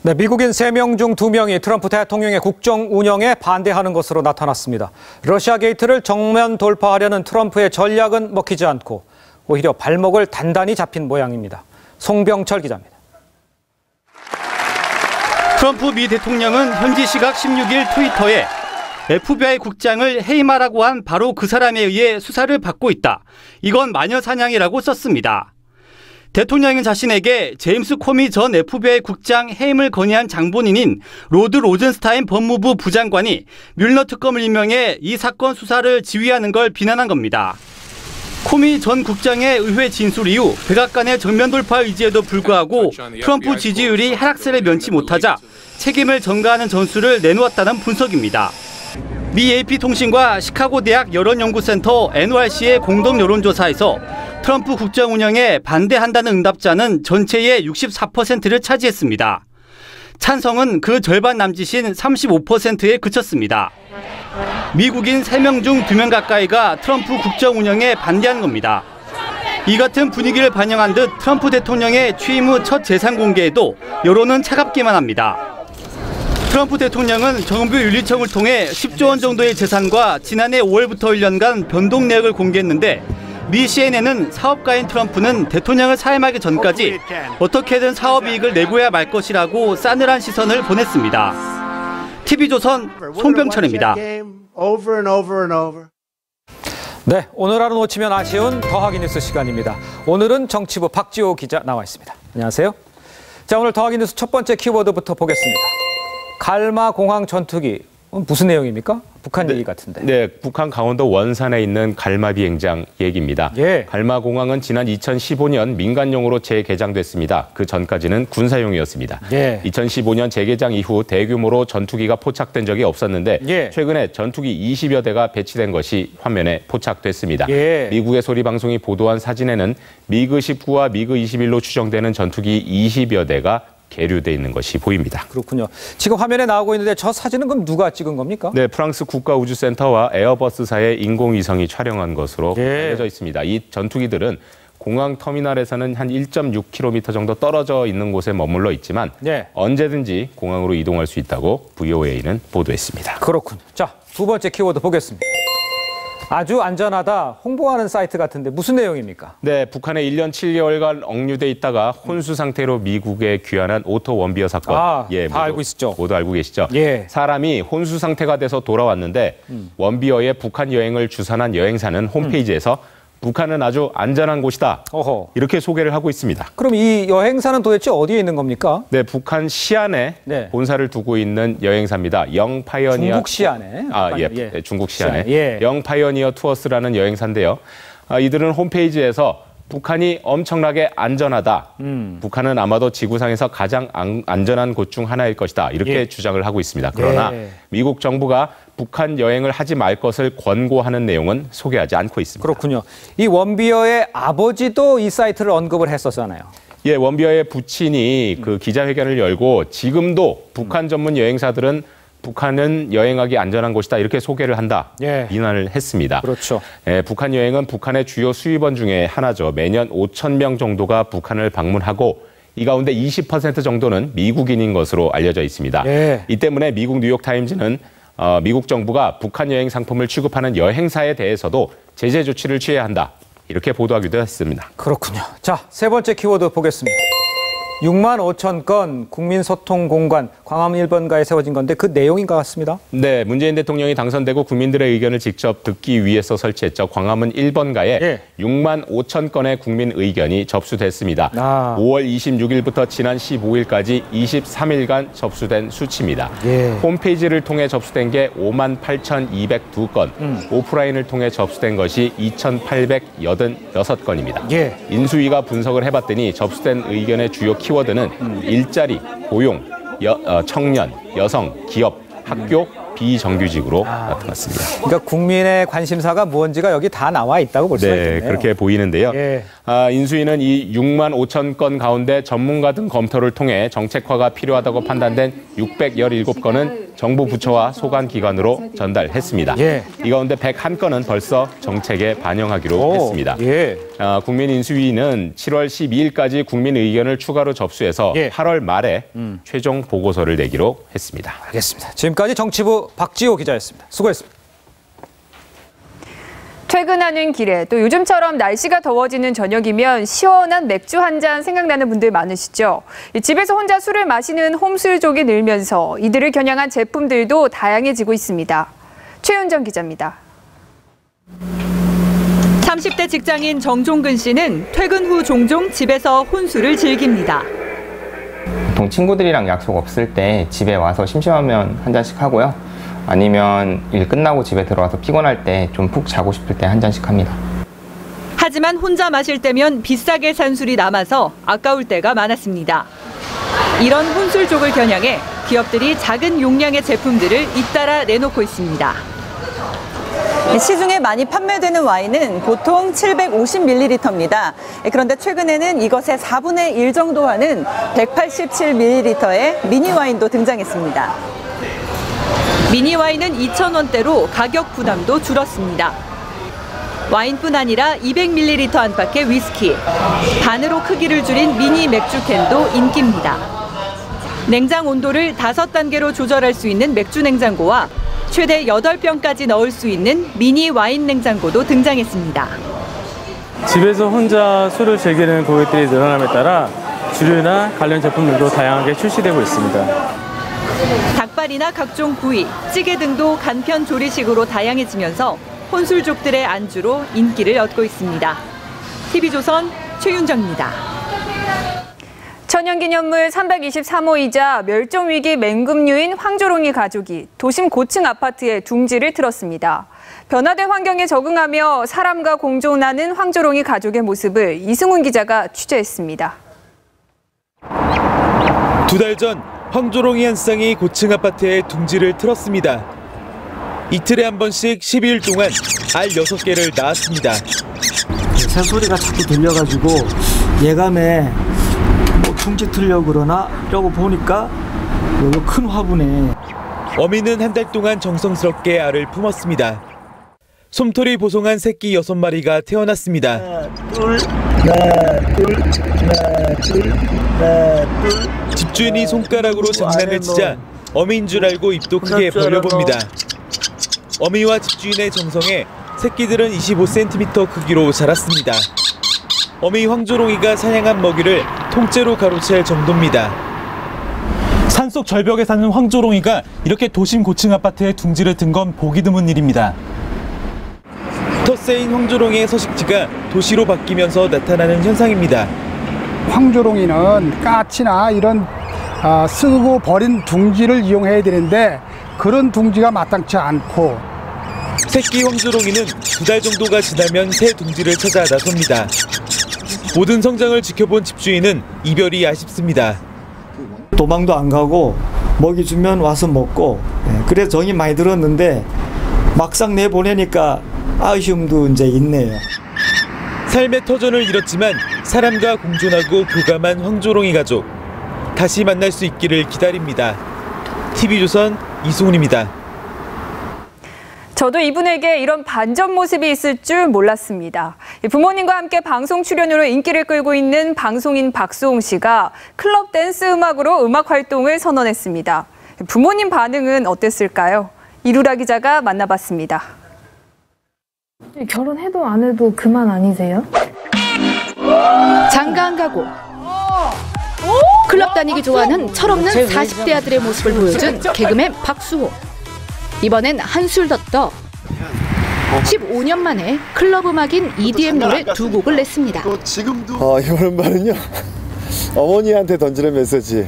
네, 미국인 3명 중 2명이 트럼프 대통령의 국정 운영에 반대하는 것으로 나타났습니다. 러시아 게이트를 정면 돌파하려는 트럼프의 전략은 먹히지 않고 오히려 발목을 단단히 잡힌 모양입니다. 송병철 기자입니다. 트럼프 미 대통령은 현지 시각 16일 트위터에 FBI 국장을 해임하라고 한 바로 그 사람에 의해 수사를 받고 있다. 이건 마녀사냥이라고 썼습니다. 대통령은 자신에게 제임스 코미 전 FBI 국장 해임을 건의한 장본인인 로드 로젠스타인 법무부 부장관이 뮬러 특검을 임명해 이 사건 수사를 지휘하는 걸 비난한 겁니다. 코미 전 국장의 의회 진술 이후 백악관의 정면 돌파 의지에도 불구하고 트럼프 지지율이 하락세를 면치 못하자 책임을 전가하는 전술을 내놓았다는 분석입니다. 미 AP통신과 시카고 대학 여론연구센터 NYC의 공동 여론조사에서 트럼프 국정 운영에 반대한다는 응답자는 전체의 64%를 차지했습니다. 찬성은 그 절반 남짓인 35%에 그쳤습니다. 미국인 3명 중 2명 가까이가 트럼프 국정 운영에 반대하는 겁니다. 이 같은 분위기를 반영한 듯 트럼프 대통령의 취임 후 첫 재산 공개에도 여론은 차갑기만 합니다. 트럼프 대통령은 정부 윤리청을 통해 10조 원 정도의 재산과 지난해 5월부터 1년간 변동 내역을 공개했는데 미 CNN은 사업가인 트럼프는 대통령을 사임하기 전까지 어떻게든 사업이익을 내고야 말 것이라고 싸늘한 시선을 보냈습니다. TV조선 송병철입니다. 네, 오늘 하루 놓치면 아쉬운 더하기 뉴스 시간입니다. 오늘은 정치부 박지호 기자 나와 있습니다. 안녕하세요. 자, 오늘 더하기 뉴스 첫 번째 키워드부터 보겠습니다. 갈마공항 전투기. 무슨 내용입니까? 북한 얘기 같은데. 네, 북한 강원도 원산에 있는 갈마 비행장 얘기입니다. 예. 갈마공항은 지난 2015년 민간용으로 재개장됐습니다. 그 전까지는 군사용이었습니다. 예. 2015년 재개장 이후 대규모로 전투기가 포착된 적이 없었는데 예. 최근에 전투기 20여 대가 배치된 것이 화면에 포착됐습니다. 예. 미국의 소리방송이 보도한 사진에는 미그 19와 미그 21로 추정되는 전투기 20여 대가 계류돼 있는 것이 보입니다. 그렇군요. 지금 화면에 나오고 있는데 저 사진은 그럼 누가 찍은 겁니까? 네, 프랑스 국가우주센터와 에어버스사의 인공위성이 촬영한 것으로 알려져 있습니다. 이 전투기들은 공항 터미널에서는 한 1.6km 정도 떨어져 있는 곳에 머물러 있지만 언제든지 공항으로 이동할 수 있다고 VOA는 보도했습니다. 그렇군요. 자, 두 번째 키워드 보겠습니다. 아주 안전하다 홍보하는 사이트 같은데 무슨 내용입니까? 네, 북한에 1년 7개월간 억류돼 있다가 혼수 상태로 미국에 귀환한 오토 원비어 사건. 다 알고 있었죠. 모두 알고 계시죠? 예. 사람이 혼수 상태가 돼서 돌아왔는데 원비어의 북한 여행을 주선한 여행사는 홈페이지에서 북한은 아주 안전한 곳이다. 어허. 이렇게 소개를 하고 있습니다. 그럼 이 여행사는 도대체 어디에 있는 겁니까? 네, 북한 시안에 본사를 두고 있는 여행사입니다. 영 파이어니어. 중국 시안에? 예, 중국 시안에. 예. 영 파이어니어 투어스라는 여행사인데요. 이들은 홈페이지에서 북한이 엄청나게 안전하다. 북한은 아마도 지구상에서 가장 안전한 곳 중 하나일 것이다. 이렇게 주장을 하고 있습니다. 그러나 미국 정부가 북한 여행을 하지 말 것을 권고하는 내용은 소개하지 않고 있습니다. 그렇군요. 이 원비어의 아버지도 이 사이트를 언급을 했었잖아요. 예, 원비어의 부친이 그 기자회견을 열고 지금도 북한 전문 여행사들은 북한은 여행하기 안전한 곳이다 이렇게 소개를 한다 비난을 했습니다. 그렇죠. 북한 여행은 북한의 주요 수입원 중에 하나죠. 매년 5,000명 정도가 북한을 방문하고 이 가운데 20% 정도는 미국인인 것으로 알려져 있습니다. 이 때문에 미국 뉴욕타임즈는 미국 정부가 북한 여행 상품을 취급하는 여행사에 대해서도 제재 조치를 취해야 한다 이렇게 보도하기도 했습니다. 그렇군요. 자, 세 번째 키워드 보겠습니다. 6만 5천 건 국민소통공간 광화문 1번가에 세워진 건데 그 내용인 것 같습니다. 네, 문재인 대통령이 당선되고 국민들의 의견을 직접 듣기 위해서 설치했죠. 광화문 1번가에 6만 5천 건의 국민 의견이 접수됐습니다. 5월 26일부터 지난 15일까지 23일간 접수된 수치입니다. 홈페이지를 통해 접수된 게 5만 8,202건, 오프라인을 통해 접수된 것이 2,886건입니다. 인수위가 분석을 해봤더니 접수된 의견의 주요 키워드는 일자리, 고용, 청년, 여성, 기업, 학교, 비정규직으로 나타났습니다. 그러니까 국민의 관심사가 무언지가 여기 다 나와 있다고 볼 수가 있겠네요. 그렇게 보이는데요. 인수위는 이 6만 5천 건 가운데 전문가 등 검토를 통해 정책화가 필요하다고 판단된 617건은 정부 부처와 소관기관으로 전달했습니다. 이 가운데 101건은 벌써 정책에 반영하기로 했습니다. 국민인수위는 7월 12일까지 국민 의견을 추가로 접수해서 8월 말에 최종 보고서를 내기로 했습니다. 알겠습니다. 지금까지 정치부 박지호 기자였습니다. 수고했습니다. 퇴근하는 길에 또 요즘처럼 날씨가 더워지는 저녁이면 시원한 맥주 한 잔 생각나는 분들 많으시죠? 집에서 혼자 술을 마시는 홈술족이 늘면서 이들을 겨냥한 제품들도 다양해지고 있습니다. 최윤정 기자입니다. 30대 직장인 정종근 씨는 퇴근 후 종종 집에서 혼술을 즐깁니다. 보통 친구들이랑 약속 없을 때 집에 와서 심심하면 한 잔씩 하고요. 아니면 일 끝나고 집에 들어와서 피곤할 때 좀 푹 자고 싶을 때 한 잔씩 합니다. 하지만 혼자 마실 때면 비싸게 산 술이 남아서 아까울 때가 많았습니다. 이런 혼술족을 겨냥해 기업들이 작은 용량의 제품들을 잇따라 내놓고 있습니다. 시중에 많이 판매되는 와인은 보통 750ml입니다. 그런데 최근에는 이것의 4분의 1 정도 하는 187ml의 미니 와인도 등장했습니다. 미니 와인은 2,000원대로 가격 부담도 줄었습니다. 와인뿐 아니라 200ml 안팎의 위스키, 반으로 크기를 줄인 미니 맥주캔도 인기입니다. 냉장 온도를 5단계로 조절할 수 있는 맥주 냉장고와 최대 8병까지 넣을 수 있는 미니 와인 냉장고도 등장했습니다. 집에서 혼자 술을 즐기는 고객들이 늘어남에 따라 주류나 관련 제품들도 다양하게 출시되고 있습니다. 닭발이나 각종 구이, 찌개 등도 간편 조리식으로 다양해지면서 혼술족들의 안주로 인기를 얻고 있습니다. TV조선 최윤정입니다. 천연기념물 323호이자 멸종위기 맹금류인 황조롱이 가족이 도심 고층 아파트에 둥지를 틀었습니다. 변화된 환경에 적응하며 사람과 공존하는 황조롱이 가족의 모습을 이승훈 기자가 취재했습니다. 2달 전 황조롱이 한 쌍이 고층 아파트에 둥지를 틀었습니다. 이틀에 한 번씩 12일 동안 알 6개를 낳았습니다. 새소리가 자꾸 들려가지고 예감에 둥지 틀려고 그러나 이러고 보니까 여기 큰 화분에 어미는 한 달 동안 정성스럽게 알을 품었습니다. 솜털이 보송한 새끼 6마리가 태어났습니다. 하나, 둘, 하나, 둘. 집주인이 손가락으로 장난을 치자 어미인 줄 알고 입도 크게 벌려봅니다. 어미와 집주인의 정성에 새끼들은 25cm 크기로 자랐습니다. 어미 황조롱이가 사냥한 먹이를 통째로 가로챌 정도입니다. 산속 절벽에 사는 황조롱이가 이렇게 도심 고층 아파트에 둥지를 튼 건 보기 드문 일입니다. 텃세인 황조롱이의 서식지가 도시로 바뀌면서 나타나는 현상입니다. 황조롱이는 까치나 이런 쓰고 버린 둥지를 이용해야 되는데 그런 둥지가 마땅치 않고 새끼 황조롱이는 2달 정도가 지나면 새 둥지를 찾아 나섭니다. 모든 성장을 지켜본 집주인은 이별이 아쉽습니다. 도망도 안 가고 먹이 주면 와서 먹고 그래서 정이 많이 들었는데 막상 내보내니까 아쉬움도 이제 있네요. 삶의 터전을 잃었지만 사람과 공존하고 교감한 황조롱이 가족. 다시 만날 수 있기를 기다립니다. TV조선 이승훈입니다. 저도 이분에게 이런 반전 모습이 있을 줄 몰랐습니다. 부모님과 함께 방송 출연으로 인기를 끌고 있는 방송인 박수홍 씨가 클럽 댄스 음악으로 음악 활동을 선언했습니다. 부모님 반응은 어땠을까요? 이루라 기자가 만나봤습니다. 결혼해도 안 해도 그만 아니세요? 장가 안 가고 클럽 다니기 좋아하는 철없는 40대 아들의 모습을 보여준 개그맨 박수홍. 이번엔 한술 더 떠 15년 만에 클럽 음악인 EDM 노래 2곡을 냈습니다. 이번 말은요 어머니한테 던지는 메시지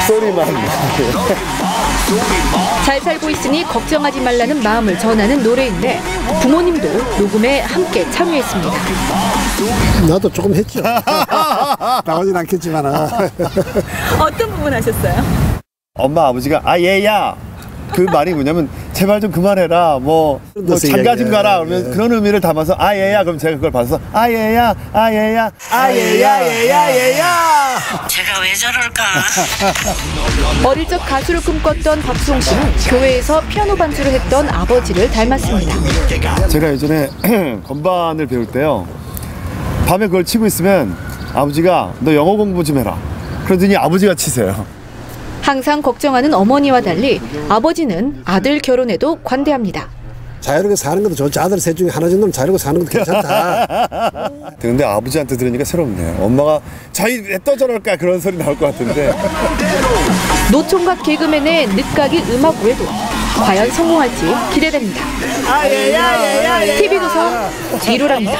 소리만. 잘 살고 있으니 걱정하지 말라는 마음을 전하는 노래인데 부모님도 녹음에 함께 참여했습니다. 나도 조금 했죠. 나오진 않겠지만. 어떤 부분 하셨어요? 엄마 아버지가 얘야 그 말이 뭐냐면 제발 좀 그만해라 뭐 장가 좀 가라 그러면 그런 의미를 담아서 얘야 그럼 제가 그걸 받아서 얘야 얘야 제가 왜 저럴까. 어릴 적 가수를 꿈꿨던 박수홍 씨는 교회에서 피아노 반주를 했던 아버지를 닮았습니다. 제가 예전에 건반을 배울 때요 밤에 그걸 치고 있으면 아버지가 너 영어 공부 좀 해라 그러더니 아버지가 치세요. 항상 걱정하는 어머니와 달리 아버지는 아들 결혼에도 관대합니다. 자유롭게 사는 것도 좋지. 아들 셋 중에 하나 정도는 자유롭게 사는 것도 괜찮다. 근데 아버지한테 들으니까 새롭네요. 엄마가 자기 왜 또 저럴까 그런 소리 나올 것 같은데. 노총각 개그맨의 늦가기 음악 외에도 과연 성공할지 기대됩니다. TV조선 이루랍니다.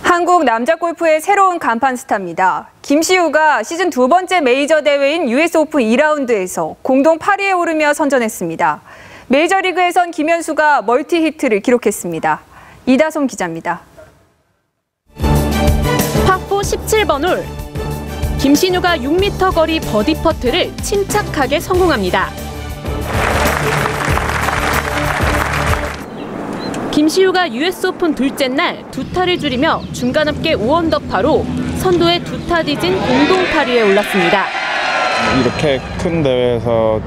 한국 남자 골프의 새로운 간판 스타입니다. 김시우가 시즌 2번째 메이저 대회인 US 오픈 2라운드에서 공동 8위에 오르며 선전했습니다. 메이저리그에선 김현수가 멀티 히트를 기록했습니다. 이다솜 기자입니다. 파4 17번 홀. 김신우가 6m 거리 버디 퍼트를 침착하게 성공합니다. 김시우가 US 오픈 둘째 날 2타를 줄이며 중간 합계 5언더파로 선두에 2타 뒤진 공동 8위에 올랐습니다. 이렇게 큰 대회에서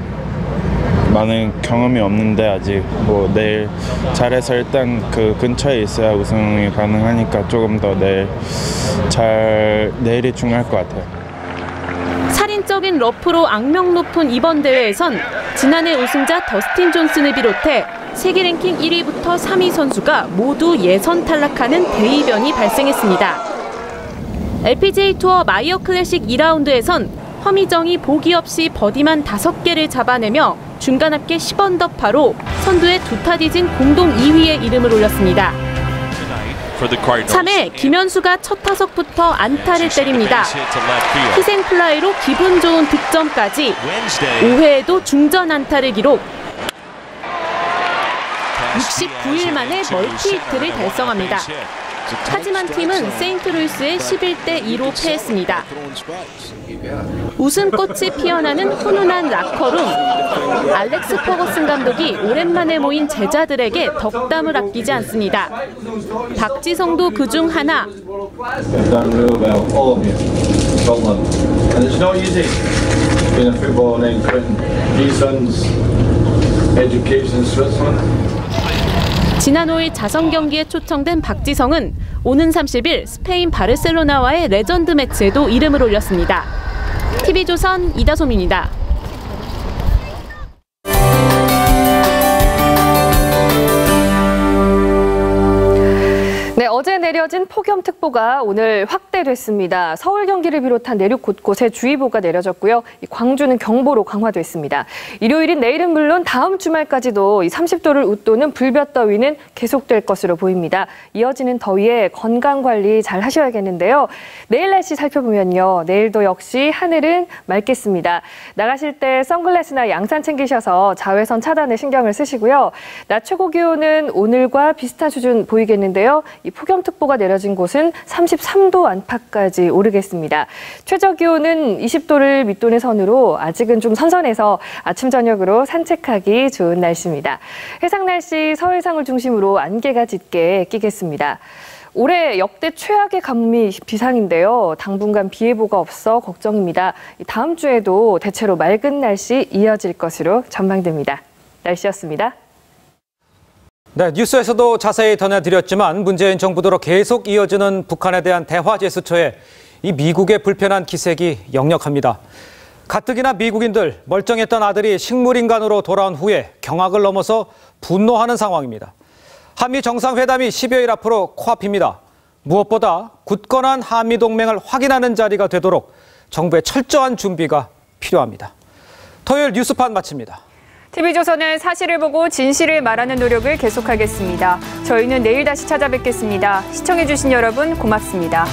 많은 경험이 없는데 아직 내일 잘해서 일단 그 근처에 있어야 우승이 가능하니까 조금 더 내일이 중요할 것 같아요. 살인적인 러프로 악명 높은 이번 대회에선 지난해 우승자 더스틴 존슨을 비롯해 세계 랭킹 1위부터 3위 선수가 모두 예선 탈락하는 대이변이 발생했습니다. LPGA 투어 마이어 클래식 2라운드에선 허미정이 보기 없이 버디만 5개를 잡아내며 중간 합계 10언더파로 선두에 2타 뒤진 공동 2위에 이름을 올렸습니다. 3회 김현수가 첫 타석부터 안타를 때립니다. 희생 플라이로 기분 좋은 득점까지 5회에도 중전 안타를 기록. 69일 만에 멀티 히트를 달성합니다. 하지만 팀은 세인트루이스에 11대2로 패했습니다. 웃음꽃이 피어나는 훈훈한 라커룸. 알렉스 퍼거슨 감독이 오랜만에 모인 제자들에게 덕담을 아끼지 않습니다. 박지성도 그중 하나. 지난 5일 자선 경기에 초청된 박지성은 오는 30일 스페인 바르셀로나와의 레전드 매치에도 이름을 올렸습니다. TV조선 이다솜입니다. 네, 어제 내려진 폭염특보가 오늘 확대됐습니다. 서울 경기를 비롯한 내륙 곳곳에 주의보가 내려졌고요. 광주는 경보로 강화됐습니다. 일요일인 내일은 물론 다음 주말까지도 이 30도를 웃도는 불볕더위는 계속될 것으로 보입니다. 이어지는 더위에 건강관리 잘 하셔야겠는데요. 내일 날씨 살펴보면요. 내일도 역시 하늘은 맑겠습니다. 나가실 때 선글라스나 양산 챙기셔서 자외선 차단에 신경을 쓰시고요. 낮 최고 기온은 오늘과 비슷한 수준 보이겠는데요. 이 폭염특보가 내려진 곳은 33도 안팎까지 오르겠습니다. 최저 기온은 20도를 밑도는 선으로 아직은 좀 선선해서 아침 저녁으로 산책하기 좋은 날씨입니다. 해상 날씨 서해상을 중심으로 안개가 짙게 끼겠습니다. 올해 역대 최악의 가뭄이 비상인데요. 당분간 비 예보가 없어 걱정입니다. 다음 주에도 대체로 맑은 날씨 이어질 것으로 전망됩니다. 날씨였습니다. 네, 뉴스에서도 자세히 전해드렸지만 문재인 정부대로 계속 이어지는 북한에 대한 대화 제스처에 이 미국의 불편한 기색이 역력합니다. 가뜩이나 미국인들 멀쩡했던 아들이 식물인간으로 돌아온 후에 경악을 넘어서 분노하는 상황입니다. 한미 정상회담이 10여일 앞으로 코앞입니다. 무엇보다 굳건한 한미동맹을 확인하는 자리가 되도록 정부의 철저한 준비가 필요합니다. 토요일 뉴스판 마칩니다. TV조선은 사실을 보고 진실을 말하는 노력을 계속하겠습니다. 저희는 내일 다시 찾아뵙겠습니다. 시청해주신 여러분 고맙습니다.